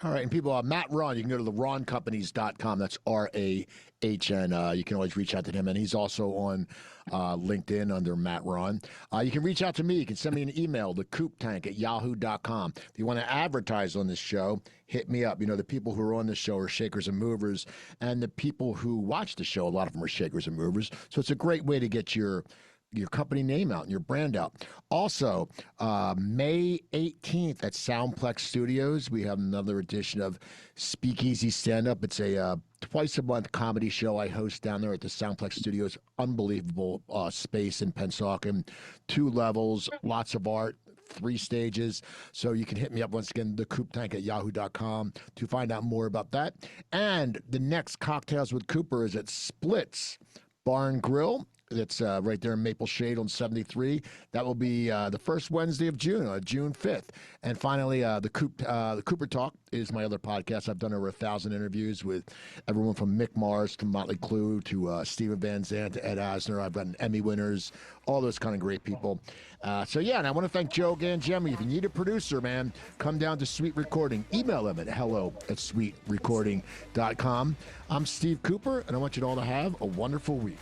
All right. And people, Matt Rahn, you can go to the RahnCompanies.com. That's RAHN. You can always reach out to him. And he's also on LinkedIn under Matt Rahn. You can reach out to me. You can send me an email, the Coop Tank at yahoo.com. If you want to advertise on this show, hit me up. The people who are on this show are shakers and movers. And the people who watch the show, a lot of them are shakers and movers. So it's a great way to get your company name out and your brand out. Also, May 18th at Soundplex Studios, we have another edition of Speakeasy Stand Up. It's a twice a month comedy show I host down there at the Soundplex Studios. Unbelievable space in Pennsauken, 2 levels, lots of art, 3 stages. So you can hit me up once again, the Coop Tank at yahoo.com to find out more about that. And the next Cocktails with Cooper is at Splits Bar and Grill. That's right there in Maple Shade on 73. That will be the first Wednesday of June, June 5th. And finally, the Cooper Talk is my other podcast. I've done over 1,000 interviews with everyone from Mick Mars to Motley Crue to Steven Van Zandt to Ed Asner. I've gotten Emmy winners, all those kind of great people. So, yeah, and I want to thank Joe Gangemi. If you need a producer, man, come down to SuiteRecording. Email them at hello@SuiteRecording.com. I'm Steve Cooper, and I want you all to have a wonderful week.